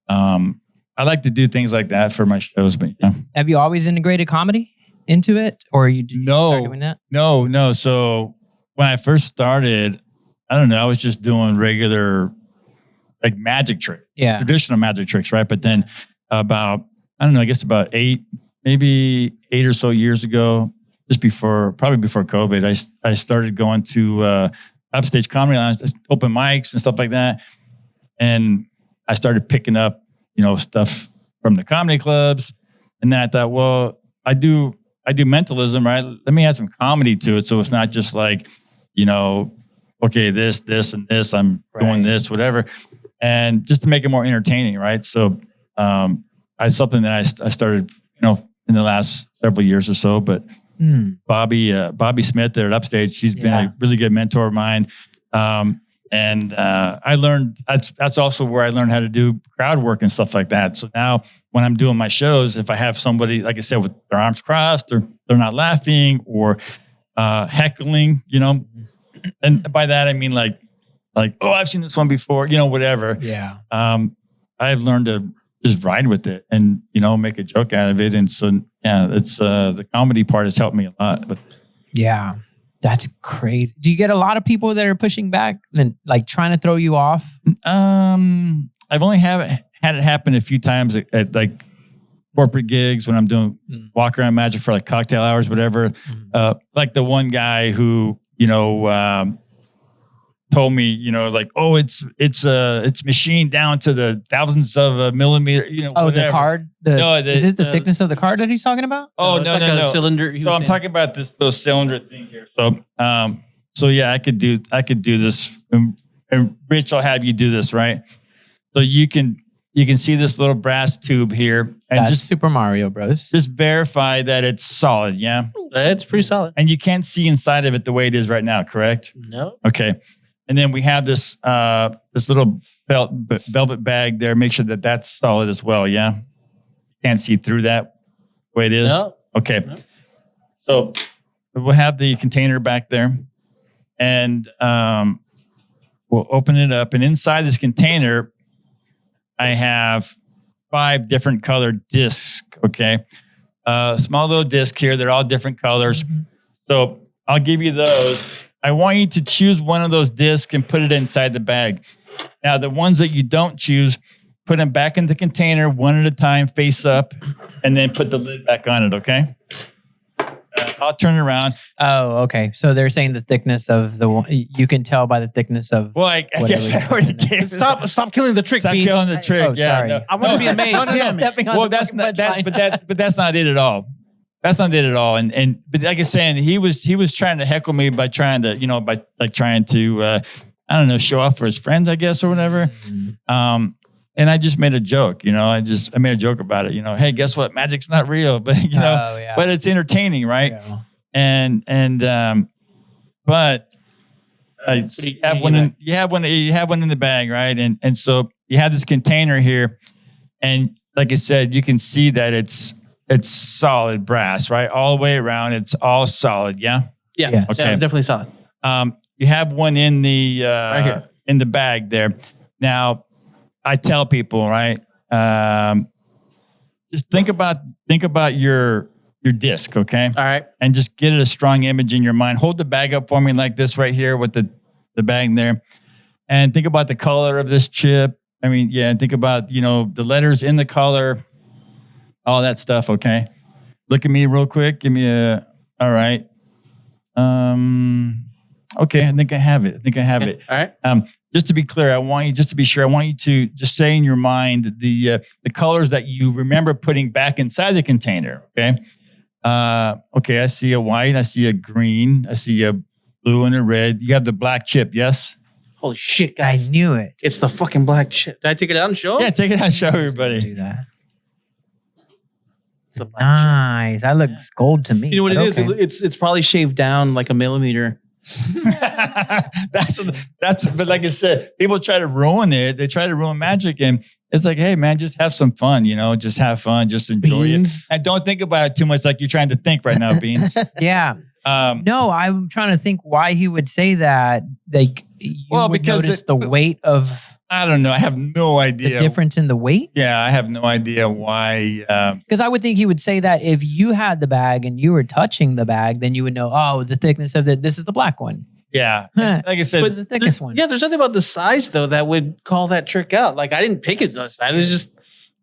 I like to do things like that for my shows. But yeah. Have you always integrated comedy into it, or did you start doing that? No. So when I first started, I don't know. I was just doing regular, like magic trick, traditional magic tricks, right? But then about, I don't know, I guess about 8 or so years ago, probably before COVID, I started going to upstage comedy lounge, open mics and stuff like that. And I started picking up, stuff from the comedy clubs. And then I thought, well, I do mentalism, right? Let me add some comedy to it. So it's not just like, okay, this, and this, I'm doing this, whatever. And just to make it more entertaining, right? So something that I started, in the last several years or so. But Bobby Smith there at Upstage, she's been a really good mentor of mine. And I learned, that's also where I learned how to do crowd work and stuff like that. So now when I'm doing my shows, if I have somebody, like I said, with their arms crossed or they're not laughing or heckling, and by that I mean like, oh, I've seen this one before, whatever. Yeah. I've learned to just ride with it and, make a joke out of it. And so, it's the comedy part has helped me a lot. But yeah. That's crazy. Do you get a lot of people that are pushing back and like trying to throw you off? I've only had it happen a few times at like corporate gigs when I'm doing walk around magic for like cocktail hours, whatever. Like the one guy who, told me, like, oh, it's machined down to the thousands of a millimeter, Oh, whatever. the card? Is it the thickness of the card that he's talking about? Oh, no, a cylinder. So I'm talking about this little cylinder thing here. So yeah, I could do this, and Rich, I'll have you do this, right? So you can see this little brass tube here, and That's just Super Mario Bros. Just verify that it's solid, yeah. It's pretty solid. And you can't see inside of it the way it is right now, correct? No. Okay. And then we have this little velvet bag there. Make sure that that's solid as well. Yeah, you can't see through that the way it is. No. Okay. No. So we'll have the container back there, and we'll open it up. And inside this container, I have 5 different colored discs. Okay, small little disc here. They're all different colors. So I'll give you those. I want you to choose one of those discs and put it inside the bag. Now, the ones that you don't choose, put them back in the container one at a time, face up, and then put the lid back on it, okay? I'll turn it around. Oh, okay. So they're saying the thickness of the one, you can tell by the thickness of. Well, I guess I already gave it. Stop killing the trick, Stop Beans. killing the trick. Oh, sorry. No. I want to be amazed. Stepping on Well, the that's fucking not that, punchline. but that's not it at all. That's not it at all. And but like I was saying, he was trying to heckle me by trying to, I don't know, show off for his friends, I guess, or whatever. And I just made a joke, I made a joke about it, hey, guess what? Magic's not real, but but it's entertaining, right? Yeah. But you have one in the bag, right? And so you have this container here, and like I said, you can see that it's solid brass, right? All the way around, it's all solid, yeah? Yeah, Yes. okay. It's definitely solid. You have one in the Right here. in the bag there. Now, I tell people, right? Just think about your disc, okay? All right. And just get a strong image in your mind. Hold the bag up for me like this right here with the bag there. And think about the color of this chip. I mean, yeah, and think about, the letters in the color, all that stuff, okay? Look at me real quick. Give me all right. Okay, I think I have it. All right. Just to be clear, I want you to just say in your mind the colors that you remember putting back inside the container, okay? Okay, I see a white, I see a green, I see a blue and a red. You have the black chip, yes? Holy shit, I guys. knew it. It's the fucking black shit. Did I take it out and show 'em? Yeah, take it out and show Do everybody. that. It's the black shit. Nice. That looks gold to me. You know what it but is? okay. It's probably shaved down like a millimeter. that's but like I said, people try to ruin it. They try to ruin magic, and it's like, hey man, just have some fun, just have fun, just enjoy Beans. it. And don't think about it too much like you're trying to think right now, Beans. Yeah. No, I'm trying to think why he would say that. Like, you would because notice the weight of I don't know. I have no idea. the difference in the weight. Yeah, I have no idea why. Because I would think he would say that if you had the bag and you were touching the bag, then you would know, oh, the thickness of this is the black one. Yeah. Like I said, But the thickest one. Yeah, there's nothing about the size though that would call that trick out. Like I didn't pick it. The size is just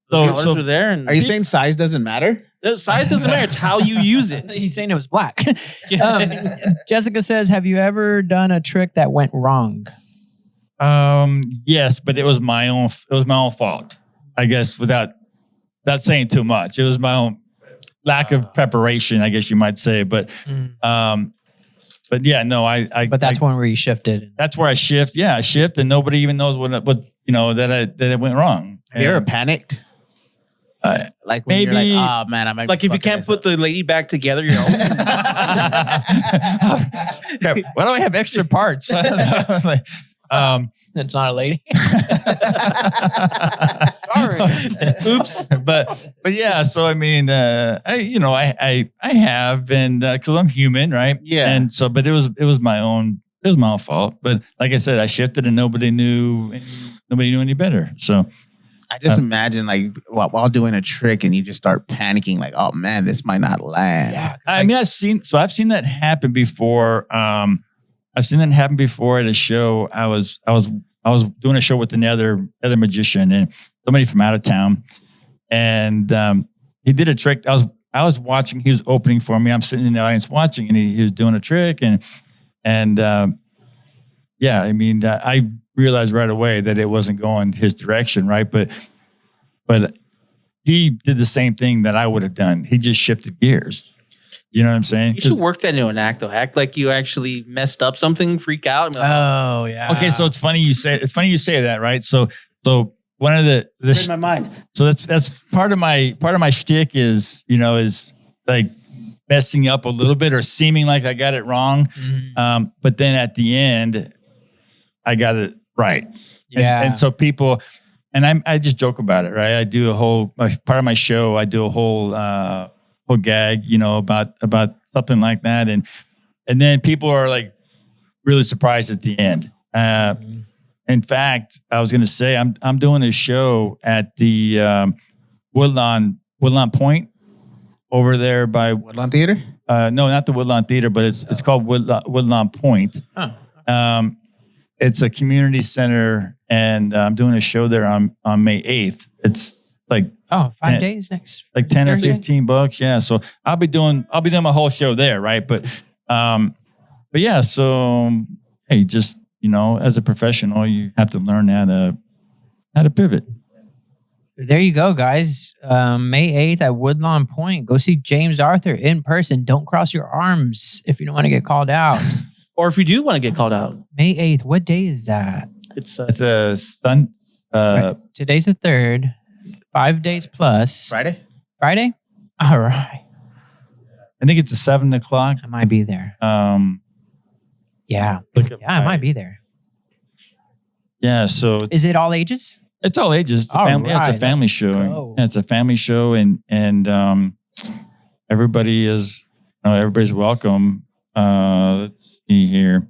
the colors were there. And Are you saying size doesn't matter? the size doesn't matter? It's how you use it. He's saying it was black. Jessica says, have you ever done a trick that went wrong? yes, but it was my own fault. I guess without saying too much. It was my own lack of preparation, I guess you might say. But yeah, no, But that's one where you shifted. that's where I shift. Yeah, I shift, and nobody even knows what that it went wrong. Have you ever panicked? Like when maybe- you're like, oh man, I might. Like if you can't put the lady back together, you're Why do I have extra parts? I don't know. Like, It's not a lady. sorry. Oops. but yeah, so I mean, I have, and because I'm human, right? Yeah. And so, but it was my own fault. But like I said, I shifted, and nobody knew any better. So I just imagine like while doing a trick and you just start panicking, like, oh man, this might not land. Yeah. I mean, I've seen that happen before. I've seen that happen before at a show. I was doing a show with another magician and somebody from out of town, and he did a trick. I was watching. He was opening for me. I'm sitting in the audience watching, and he was doing a trick, and yeah, I mean, I realized right away that it wasn't going his direction, right? But he did the same thing that I would have done. He just shifted gears. You know what I'm saying? You should work that into an act though. Act like you actually messed up something, freak out. And be like, Oh, yeah. Okay, so it's funny you say that, right? So one of the in my mind. so that's part of my shtick is like messing up a little bit or seeming like I got it wrong, but then at the end I got it right. Yeah. And so people, and I just joke about it, right? I do a whole part of my show. I do a whole gag, about something like that, and then people are like really surprised at the end. In fact, I was going to say I'm doing a show at the Woodlawn Point over there by Woodlawn Theater? no, not the Woodlawn Theater, but it's called Woodlawn Point. Oh. It's a community center, and I'm doing a show there on May 8th. It's like 5 days next. like 10 Thursday? or $15. Yeah. So I'll be doing my whole show there. Right. But yeah, so, hey, just, as a professional, you have to learn how to pivot. There you go, guys. May 8th at Woodlawn Point. Go see James Arthur in person. Don't cross your arms if you don't want to get called out. Or if you do want to get called out, May 8th. What day is that? it's It's a Sun. Right. Today's the 3rd. 5 days plus. Friday? Friday? All right. I think it's a 7 o'clock. I might be there. Yeah. I might be there. Yeah. So Is it all ages? it's all ages. It's a All family, it's a right, family let's show. go. Yeah, it's a family show, and everybody is everybody's welcome. Let's see here.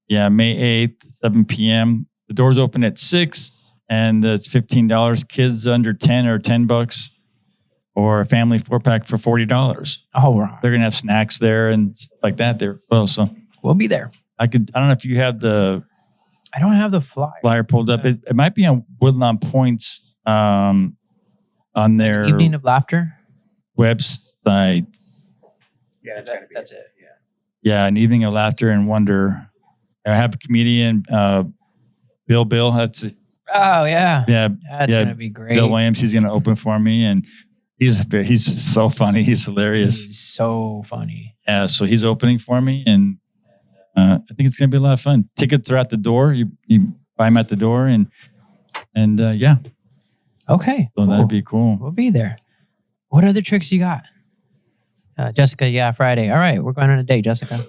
Yeah, May 8th, 7 p.m. The doors open at 6, and it's $15. Kids under 10 or $10, or a family 4-pack for $40. All right. They're gonna have snacks there and stuff like that there. Well, so We'll be there. I don't know if you have the I don't have the flyer. flyer pulled up. It might be on Woodlawn Point's on their Evening of Laughter. website. Yeah, That's it. Yeah, an evening of laughter and wonder. I have a comedian, Bill. That's Oh, yeah. yeah. That's yeah, going to be great. Bill Williams. He's going to open for me, and he's so funny. He's hilarious. He's so funny. Yeah, so he's opening for me, and I think it's going to be a lot of fun. Tickets are at the door. You buy them at the door, and yeah, Okay. so that'd be cool. We'll be there. What other tricks you got? Jessica, yeah, Friday. All right, we're going on a date, Jessica.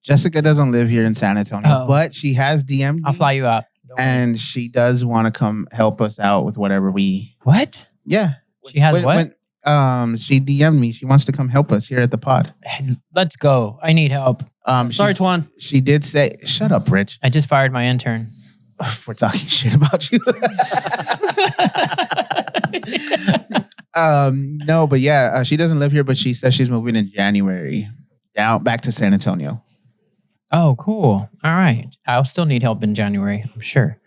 Jessica doesn't live here in San Antonio, Oh. but she has DM'd I'll me, fly you out. Don't worry. and she does want to come help us out with whatever we. What? Yeah. She has what? She DM'd me. She wants to come help us here at the pod. Let's go. I need help. sorry, Twan. She did say, "Shut up, Rich." I just fired my intern. We're talking shit about you. No, but yeah, she doesn't live here, but she says she's moving in January back to San Antonio. Oh, cool. All right. I'll still need help in January, I'm sure.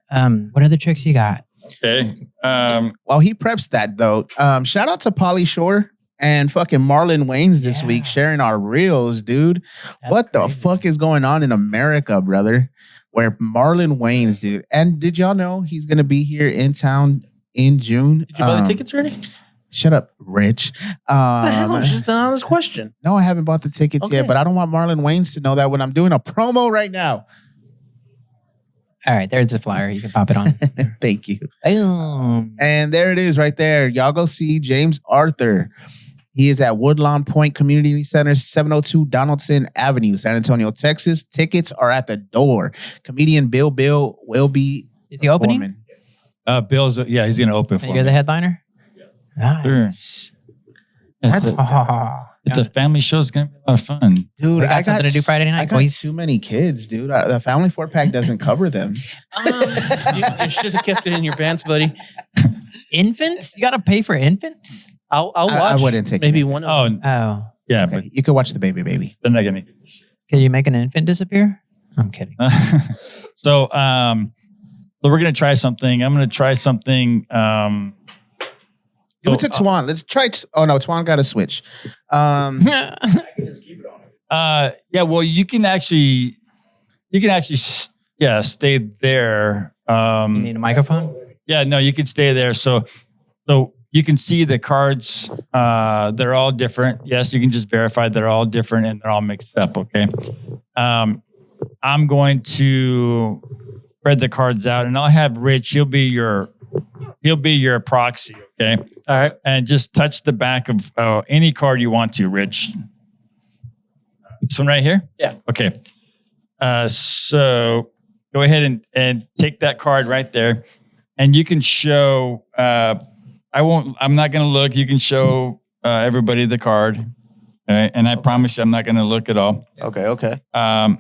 What other tricks you got? Okay. While he preps that though, shout out to Pauly Shore and fucking Marlon Wayans this week sharing our reels, dude. That's what the crazy. fuck is going on in America, brother? Where Marlon Wayans, dude. And did y'all know he's gonna be here in town in June? Did you buy the tickets already? Shut up, Rich. What the hell? It's just an honest question. No, I haven't bought the tickets yet, but I don't want Marlon Wayans to know that when I'm doing a promo right now. All right, there's the flyer. You can pop it on. Thank you. Boom. And there it is right there. Y'all go see James Arthur. He is at Woodlawn Point Community Center, 702 Donaldson Avenue, San Antonio, Texas. Tickets are at the door. Comedian Bill will be Is he opening? performing. Bill's, he's going to open for You're me. the headliner? Nice. It's a family show. It's going to be a lot of fun. Dude, We got something to do Friday night, I got boys. too many kids, dude. The family 4-pack doesn't cover them. You should have kept it in your pants, buddy. Infants? You got to pay for infants? I'll watch. I wouldn't take maybe it. one of them. Oh. Yeah, Okay, you can watch the baby. but they're not going to. Can you make an infant disappear? I'm kidding. So we're going to try something. I'm going to try something. Do it to Twan. Let's try. Oh no, Twan got to switch. Yeah, well, you can actually stay there. You need a microphone? Yeah, no, you can stay there. So you can see the cards. They're all different. Yes, you can just verify they're all different and they're all mixed up. Okay. I'm going to spread the cards out, and I'll have Rich. He'll be your proxy. Okay. All right. And just touch the back of any card you want to, Rich. This one right here? Yeah. Okay. So go ahead and take that card right there. And you can show, I'm not going to look. You can show everybody the card. All right. And I promise you, I'm not going to look at all. Okay. All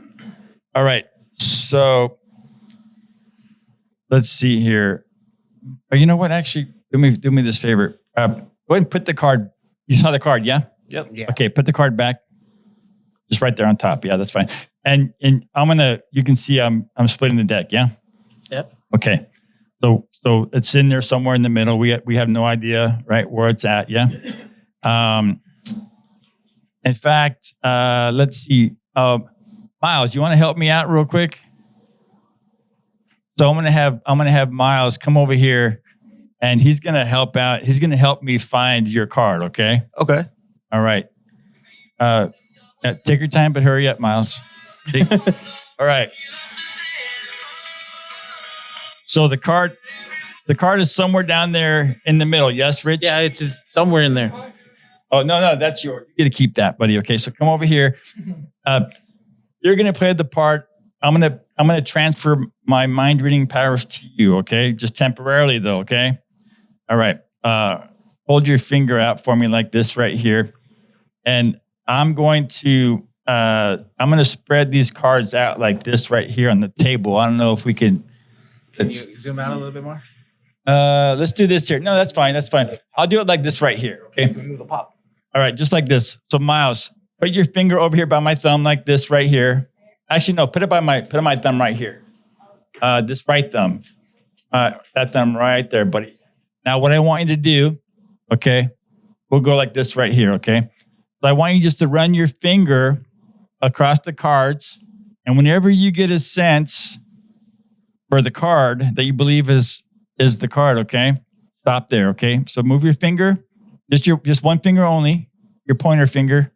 right. So let's see here. Oh, you know what? Actually, do me this favor. Go ahead and put the card. You saw the card, yeah? Yep. Yeah. Okay, put the card back. Just right there on top. Yeah, that's fine. And you can see I'm splitting the deck, yeah? Yep. Okay. So it's in there somewhere in the middle. We have no idea, right, where it's at, yeah? In fact, let's see. Miles, you want to help me out real quick? So I'm gonna have Miles come over here, and he's gonna help out. He's gonna help me find your card. Okay. Okay. All right. Take your time, but hurry up, Miles. All right. So the card is somewhere down there in the middle. Yes, Rich? Yeah, it's just somewhere in there. Oh, no, that's yours. You get to keep that, buddy. Okay, so come over here. You're gonna play the part. I'm gonna transfer my mind reading powers to you. Okay, just temporarily though. Okay. All right. Hold your finger out for me like this right here, and I'm going to spread these cards out like this right here on the table. I don't know if we can. Can you zoom out a little bit more? Let's do this here. No, that's fine. That's fine. I'll do it like this right here. Okay. Move the pop. All right, just like this. So Miles, put your finger over here by my thumb like this right here. Actually, no, put it by my thumb right here. This right thumb. That thumb right there, buddy. Now what I want you to do, okay, we'll go like this right here, okay? So I want you just to run your finger across the cards, and whenever you get a sense for the card that you believe is the card, okay? Stop there, okay? So move your finger, just one finger only, your pointer finger.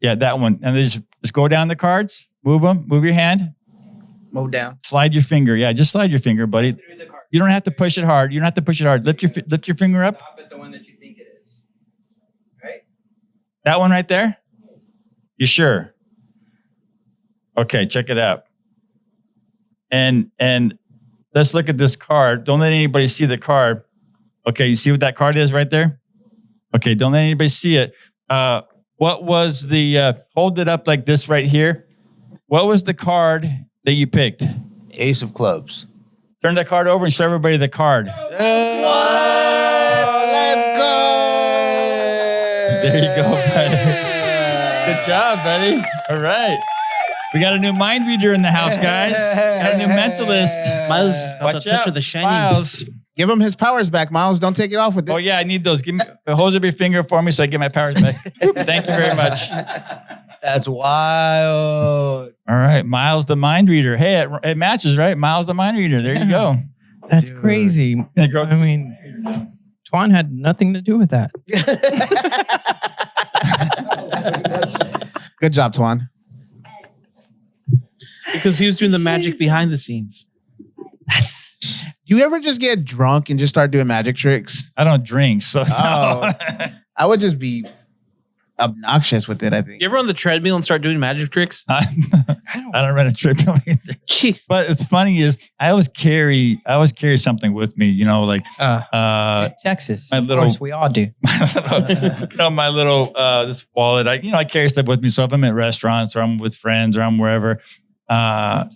Yeah, that one. And then just go down the cards, move them, move your hand, Move down. slide your finger. Yeah, just slide your finger, buddy. You don't have to push it hard. You don't have to push it hard. Lift your finger up. Stop at the one that you think it is. Right? That one right there? You sure? Okay, check it out. And let's look at this card. Don't let anybody see the card. Okay, you see what that card is right there? Okay, don't let anybody see it. What was the, hold it up like this right here. What was the card that you picked? Ace of clubs. Turn that card over and show everybody the card. Let's go. There you go, buddy. Good job, buddy. All right. We got a new mind reader in the house, guys. Got a new mentalist. Miles, got the touch of the shiny. Miles. Give him his powers back, Miles. Don't take it off with it. Oh yeah, I need those. Give me hold up your finger for me so I get my powers back. Thank you very much. That's wild. All right, Miles the mind reader. Hey, it matches, right? Miles the mind reader. There you go. That's Dude. crazy. Yeah, go. I mean, Twan had nothing to do with that. Good job, Twan. Because he was doing the magic behind the scenes. Do you ever just get drunk and just start doing magic tricks? I don't drink, so Oh. I would just be obnoxious with it, I think. You ever on the treadmill and start doing magic tricks? I don't run a treadmill either. Jeez. But it's funny is I always carry something with me, you know, like Texas. my Of little- course, we all do. my little this wallet. I carry stuff with me. So if I'm at restaurants or I'm with friends or I'm wherever, I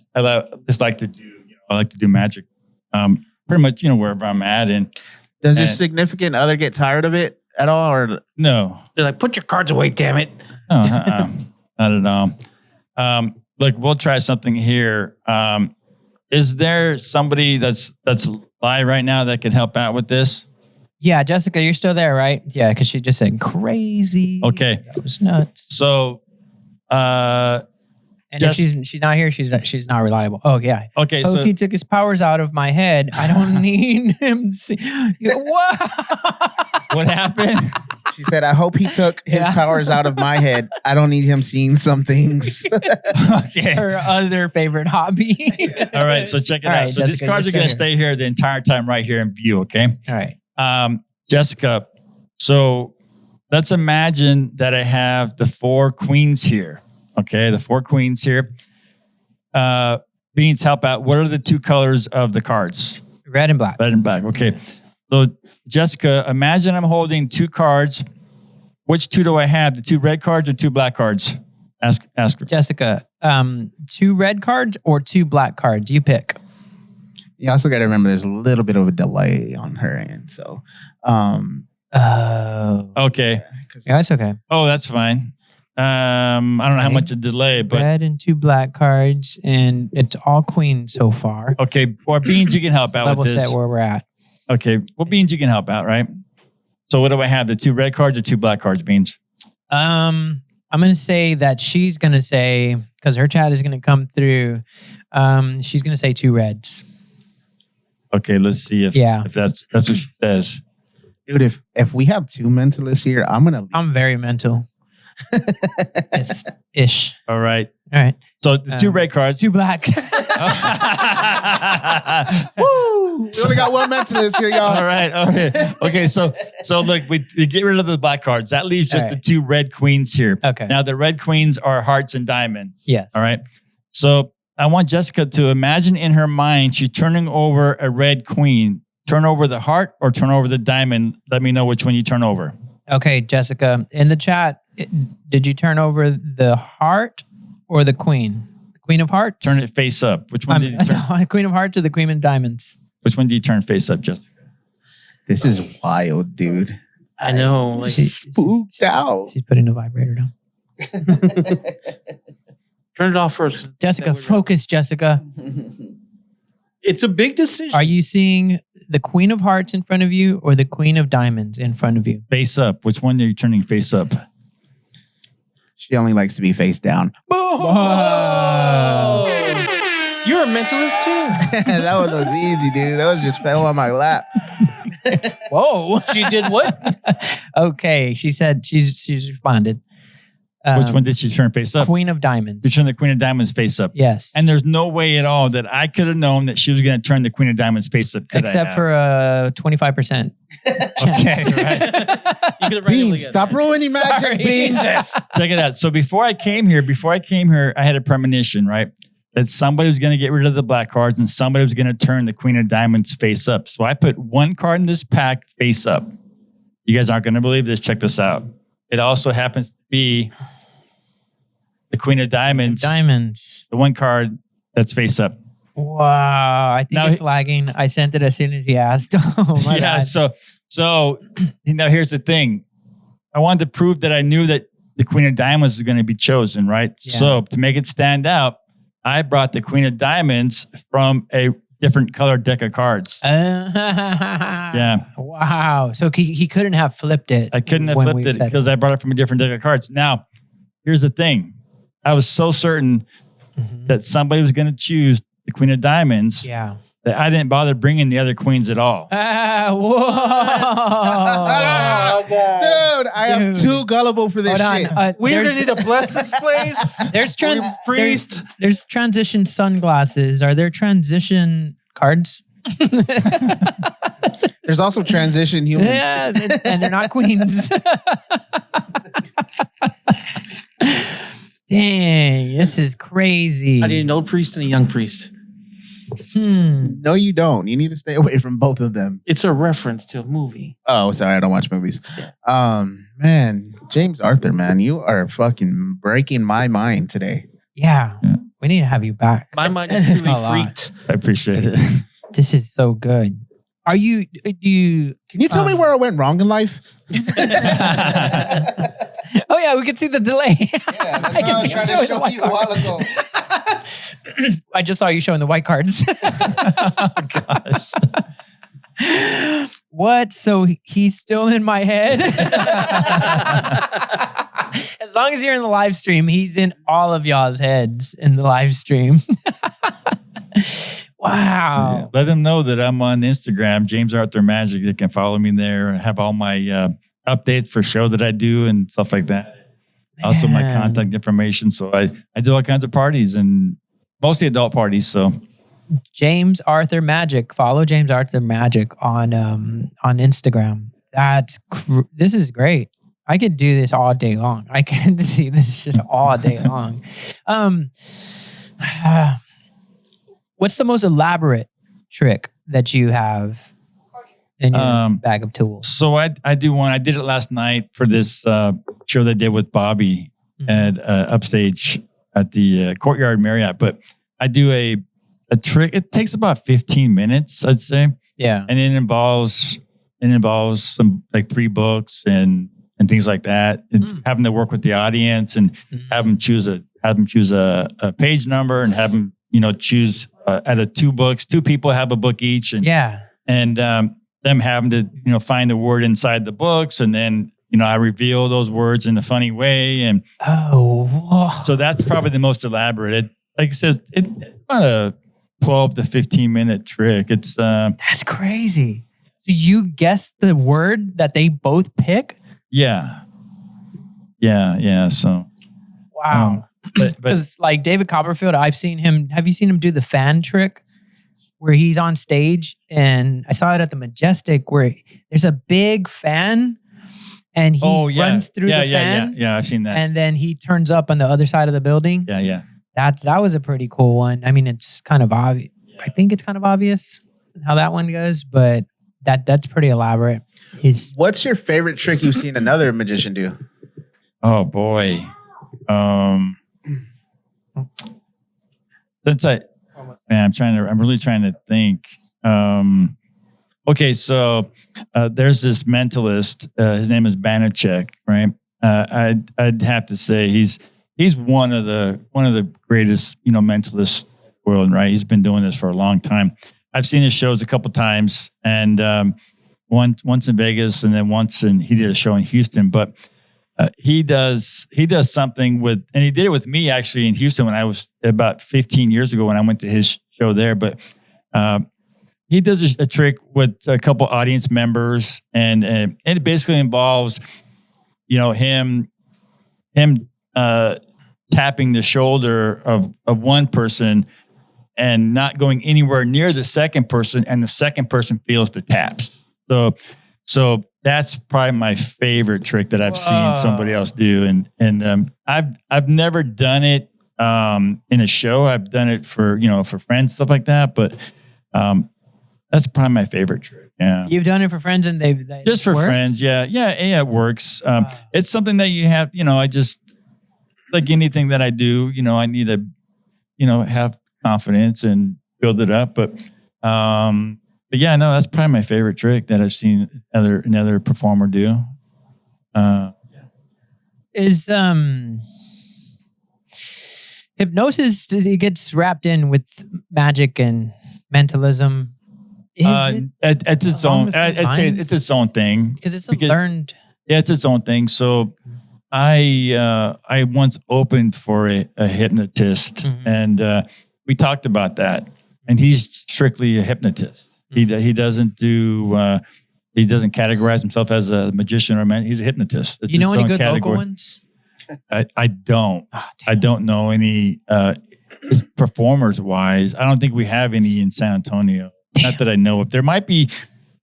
like to do magic. Pretty much, wherever I'm at. And Does your significant other get tired of it at all? Or no, They're like, put your cards away, damn it. not at all. Look, we'll try something here. Is there somebody that's live right now that can help out with this? Yeah, Jessica, you're still there, right? Yeah, because she just said crazy. Okay. That was nuts. So, And if she's not here, she's not reliable. Oh yeah. okay. Oh, So he took his powers out of my head. I don't need him. What? what happened? she said, I hope he took his Yeah. powers out of my head. I don't need him seeing some things. Okay. Her other favorite hobby. All right. So check it All out. right, So these Jessica, cards are you're going to still stay here the entire time right here in view. Okay. All right. Jessica, so let's imagine that I have the 4 queens here. Okay, the 4 queens here. Beans, help out. What are the 2 colors of the cards? Red and black. Red and black. Okay. So Jessica, imagine I'm holding 2 cards. Which 2 do I have? The 2 red cards or 2 black cards? Ask her. Jessica, 2 red cards or 2 black cards? You pick. You also got to remember there's a little bit of a delay on her end. So, Oh. Okay. Yeah, that's okay. Oh, that's fine. I don't know how Okay. much a delay, but Red and 2 black cards, and it's all queens so far. okay. Or Beans, you can help out Level with this. set where we're at. Okay. Well, Beans, you can help out, right? So what do I have? The 2 red cards or 2 black cards, Beans? I'm gonna say that she's gonna say, because her chat is gonna come through. She's gonna say 2 reds. Okay, let's see if that's what she says. dude, if we have 2 mentalists here, I'm going to leave. I'm very mental. Ish. All right. All right. So the 2 red cards. 2 black. Woo! We only got 1 mentalist here, y'all. All right. Okay. Okay. So look, we get rid of the black cards. That leaves just All the right. 2 red queens here. Okay. Now the red queens are hearts and diamonds. Yes. All right. So I want Jessica to imagine in her mind she's turning over a red queen. Turn over the heart or turn over the diamond. Let me know which one you turn over. Okay, Jessica, in the chat, did you turn over the heart or the queen? The queen of hearts? Turn it face up. Which one did you turn? The queen of hearts or the queen of diamonds? Which one do you turn face up, Jessica? This is wild, dude. I know. Like, Spooked out. She's putting the vibrator down. turn it off first. Jessica, focus, Jessica. It's a big decision. Are you seeing the queen of hearts in front of you or the queen of diamonds in front of you? Face up. Which one are you turning face up? She only likes to be face down. Oh! You're a mentalist too. That one was easy, dude. That was just fell on my lap. Whoa. She did what? Okay, she said she's responded. Which one did she turn face up? Queen of diamonds. You turn the queen of diamonds face up. Yes. And there's no way at all that I could have known that she was going to turn the queen of diamonds face up. Except for a 25% chance. Okay, right. You could have Beans, stop ruining magic, Sorry. Beans. Check it out. So before I came here, I had a premonition, right? That somebody was going to get rid of the black cards and somebody was going to turn the queen of diamonds face up. So I put 1 card in this pack face up. You guys aren't going to believe this. Check this out. It also happens to be the queen of diamonds. Diamonds. The 1 card that's face up. Wow. I think Now it's lagging. I sent it as soon as he asked. Oh my Yeah. God. So here's the thing. I wanted to prove that I knew that the Queen of Diamonds is going to be chosen, right? Yeah. So to make it stand out, I brought the Queen of Diamonds from a different colored deck of cards. Yeah. Wow. So he couldn't have flipped it. I couldn't have when flipped we it said because I brought it from a different deck of cards. Now, here's the thing. I was so certain that somebody was going to choose the Queen of Diamonds Yeah. that I didn't bother bringing the other queens at all. Whoa. Dude, I am Dude. too gullible for this Hold shit. on. We're gonna need to bless this place. There's transition sunglasses. Are there transition cards? There's also transition humans. Yeah, and they're not queens. Dang, this is crazy. I need an old priest and a young priest. No, you don't. You need to stay away from both of them. It's a reference to a movie. Oh, sorry, I don't watch movies. Man, James Arthur, man, you are fucking breaking my mind today. Yeah, we need to have you back. My mind is truly A lot. freaked. I appreciate it. This is so good. Do you? Can you tell me where I went wrong in life? Oh yeah, we can see the delay. I can see you showing the white cards. I just saw you showing the white cards. Gosh. What? So he's still in my head? As long as you're in the live stream, he's in all of y'all's heads in the live stream. Wow. Yeah. Let them know that I'm on Instagram, James Arthur Magic. They can follow me there and have all my updates for show that I do and stuff like that. Also my Man. contact information. So I do all kinds of parties and mostly adult parties. So James Arthur Magic. Follow James Arthur Magic on Instagram. This is great. I could do this all day long. I can see this shit all day long. What's the most elaborate trick that you have in your bag of tools? So I do one. I did it last night for this show that I did with Bobby at Upstage at the Courtyard Marriott. But I do a trick. It takes about 15 minutes, I'd say. Yeah. And it involves some like 3 books and things like that. And having to work with the audience and have them choose a page number and have them choose out of 2 books. 2 people have a book each, and them having to find the word inside the books, and then I reveal those words in a funny way, and so that's probably the most elaborate. Like I said, it's about a 12 to 15 minute trick. It's that's crazy. So you guess the word that they both pick? Yeah. So Wow. Because like David Copperfield, I've seen him. Have you seen him do the fan trick where he's on stage? And I saw it at the Majestic where there's a big fan and he runs through the fan. Yeah, I've seen that. And then he turns up on the other side of the building. Yeah. That was a pretty cool one. I mean, it's kind of obvious. I think it's kind of obvious how that one goes, but that's pretty elaborate. What's your favorite trick you've seen another magician do? Oh boy. I'm really trying to think. Okay, so there's this mentalist. His name is Banachek, right? I'd have to say he's one of the greatest mentalists in the world, right? He's been doing this for a long time. I've seen his shows a couple times, and once in Vegas, and then he did a show in Houston, but. He does something with, and he did it with me actually in Houston when I was about 15 years ago when I went to his show there. But he does a trick with a couple audience members, and it basically involves, him tapping the shoulder of one person and not going anywhere near the second person, and the second person feels the taps. So that's probably my favorite trick that I've seen somebody else do. And I've never done it in a show. I've done it for friends, stuff like that. But that's probably my favorite trick. Yeah. You've done it for friends and they just for worked? friends. Yeah, it works. It's something that you have, I just, like anything that I do, I need to, have confidence and build it up. But yeah, no, that's probably my favorite trick that I've seen another performer do. is hypnosis, it gets wrapped in with magic and mentalism. Is it it's its along own. the same I'd say lines? it's its own thing. because it's a learned. Yeah, it's its own thing. So I once opened for a hypnotist, Mhm. and we talked about that. And he's strictly a hypnotist. He doesn't do. He doesn't categorize himself as a magician or a man. He's a hypnotist. It's You know its any own good category. local ones? I don't. Oh, I don't know any performers wise. I don't think we have any in San Antonio. Not that I know of. There might be.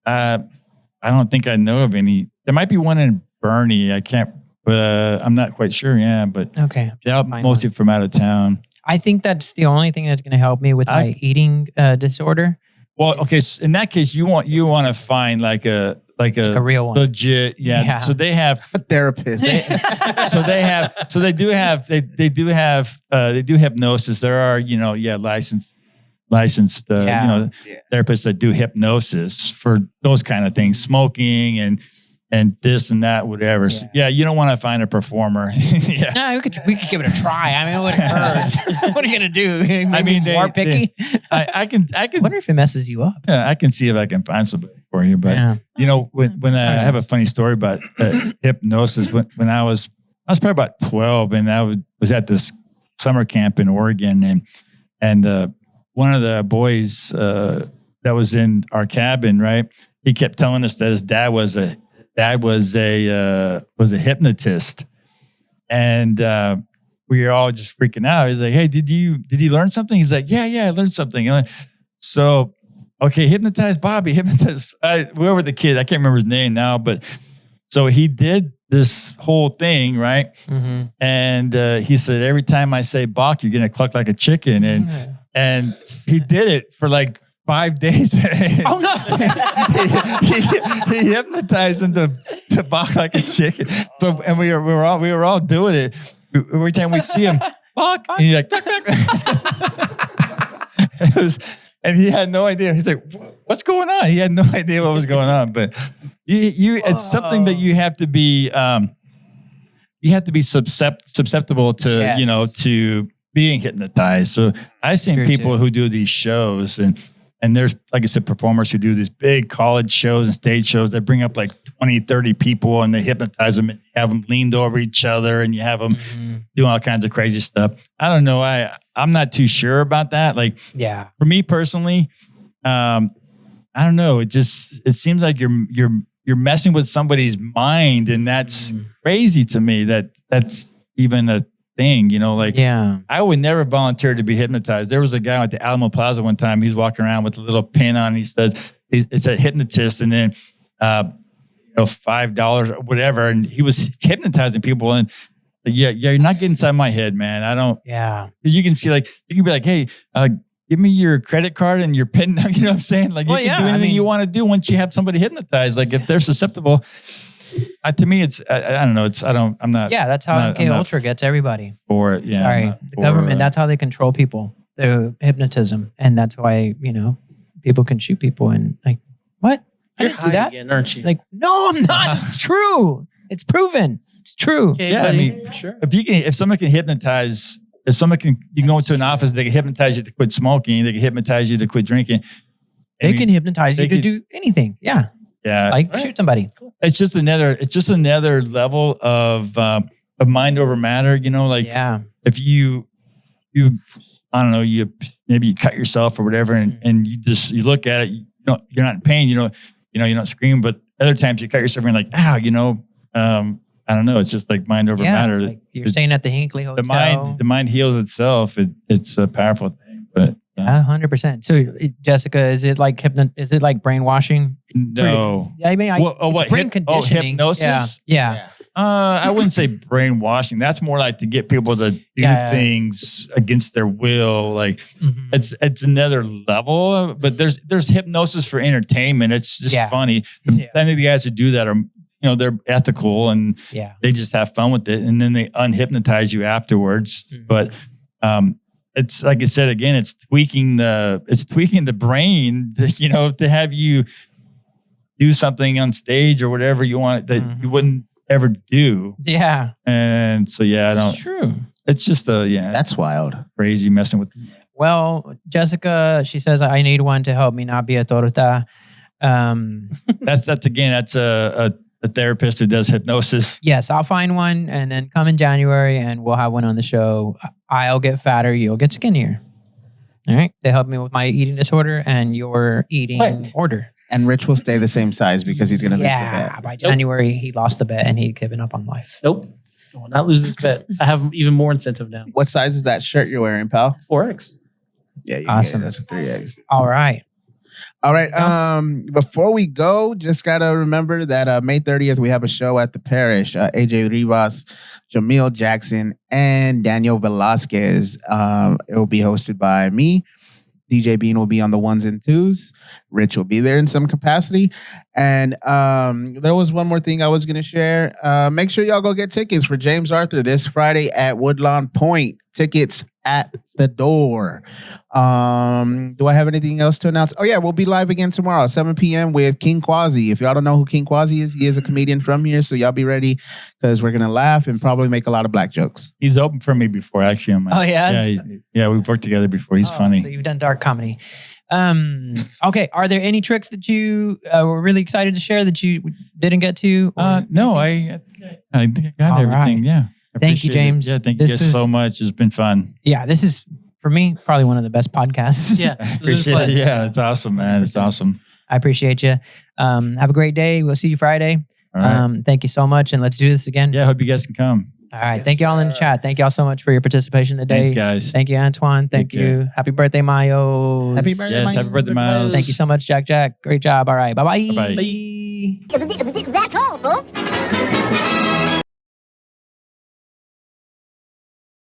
I don't think I know of any. There might be one in Bernie. I can't. But I'm not quite sure. Yeah, but Okay. they're mostly from out of town. I think that's the only thing that's going to help me with my eating disorder. Well, okay. So in that case, you want to find like a A real one. legit. Yeah. So they have. A therapist. They do have hypnosis. There are licensed therapists that do hypnosis for those kind of things, smoking and this and that, whatever. So, you don't want to find a performer. Yeah. No, we could give it a try. I mean, it wouldn't hurt. What are you gonna do? Maybe more picky. I can I wonder if it messes you up. I can see if I can find somebody for you. But when I have a funny story about hypnosis. When I was probably about 12, and I was at this summer camp in Oregon, and one of the boys that was in our cabin, right? He kept telling us that his dad was a hypnotist, and we were all just freaking out. He's like, "Hey, did you learn something?" He's like, "Yeah, I learned something." And so, okay, hypnotize Bobby, whoever the kid, I can't remember his name now, but so he did this whole thing, right? Mm-hmm. And he said, "Every time I say "Bach," you're gonna cluck like a chicken," and he did it for like 5 days. Oh no! he hypnotized him to bark like a chicken. So, and we were all doing it. Every time we see him, bark, and he's like, and he had no idea. He's like, "What's going on?" He had no idea what was going on. But it's something that you have to be. You have to be susceptible to, to being hypnotized. So I've seen people who do these shows, and there's, like I said, performers who do these big college shows and stage shows that bring up like 20, 30 people, and they hypnotize them and have them leaned over each other, and you have them doing all kinds of crazy stuff. I don't know. I'm not too sure about that. Like, for me personally, I don't know. It seems like you're messing with somebody's mind, and that's crazy to me that's even a thing, I would never volunteer to be hypnotized. There was a guy at the Alamo Plaza one time. He's walking around with a little pin on. And he says it's a hypnotist, and then $5 or whatever. And he was hypnotizing people. And you're not getting inside my head, man. I don't. Yeah, because you can be like, hey, give me your credit card and your pin. You know what I'm saying? Like, you can do anything you want to do once you have somebody hypnotized. Like, if they're susceptible. To me, it's I don't know. I'm not. Yeah, that's how MK Ultra gets everybody. For it, yeah. Sorry, the government. That's how they control people. They're hypnotism, and that's why people can shoot people. And like, what? You're I didn't high do that. again, aren't you? Like, no, I'm not. It's true. It's proven. It's true. Okay, yeah, buddy. I mean, sure. If someone can hypnotize, you can go into an office, they can hypnotize you to quit smoking. They can hypnotize you to quit drinking. They can hypnotize you to do anything. Yeah. Yeah, like shoot somebody. It's just another level of mind over matter. If you I don't know, maybe you cut yourself or whatever, and you look at it, you're not in pain. You don't scream, but other times you cut yourself and you're like, I don't know. It's just like mind over matter. Like you're staying at the Hinckley Hotel. The mind heals itself. It's a powerful thing, but. 100%. So, Jessica, is it like brainwashing? No. I mean, it's brain conditioning. Hypnosis? Yeah. I wouldn't say brainwashing. That's more like to get people to do things against their will. Like it's another level. But there's hypnosis for entertainment. It's just funny. I think the guys who do that are they're ethical and they just have fun with it, and then they unhypnotize you afterwards. But it's like I said again, it's tweaking the brain, to have you do something on stage or whatever you want that you wouldn't ever do. Yeah. And so, yeah, I don't. It's true. It's just That's wild. crazy messing with. Well, Jessica, she says, I need one to help me not be a torta. That's a therapist who does hypnosis. Yes, I'll find one and then come in January and we'll have one on the show. I'll get fatter, you'll get skinnier. All right. They help me with my eating disorder and your eating order. And Rich will stay the same size because he's going to make the Yeah. bet. By January, he lost the bet and he'd given up on life. Nope. I will not lose this bet. I have even more incentive now. What size is that shirt you're wearing, pal? 4X. Yeah, you Awesome. That's a 3X. All right. All right. Before we go, just gotta remember that May 30th we have a show at the Parish. AJ Rivas, Jamil Jackson, and Daniel Velasquez. It will be hosted by me. DJ Bean will be on the 1s and 2s. Rich will be there in some capacity. And there was one more thing I was going to share. Make sure y'all go get tickets for James Arthur this Friday at Woodlawn Point. Tickets at the door. Do I have anything else to announce? Oh, yeah. We'll be live again tomorrow, 7 p.m. with King Quasi. If y'all don't know who King Quasi is, he is a comedian from here. So y'all be ready because we're going to laugh and probably make a lot of black jokes. He's opened for me before, actually. On my, Oh, yes? Yeah, we've worked together before. He's funny. So you've done dark comedy. Okay. Are there any tricks that you were really excited to share that you didn't get to? No, I think I got All everything. right. Yeah. I Thank you, appreciate it. James. Yeah, thank you This guys is- so much. It's been fun. Yeah, this is, for me, probably one of the best podcasts. Yeah. I appreciate it. Yeah, it's awesome, man. It's awesome. I appreciate you. Have a great day. We'll see you Friday. All right. Thank you so much. And let's do this again. Yeah, I hope you guys can come. All right. Thank you all in the chat. Thank you all so much for your participation today. Thanks, guys. Thank you, Antoine. Thank Take you. care. Happy birthday, Mayo. Happy birthday, Yes, happy birthday, Miles. Thank you so much, Jack. Great job. All right. Bye-bye. Bye-bye. Bye. That's all, folks.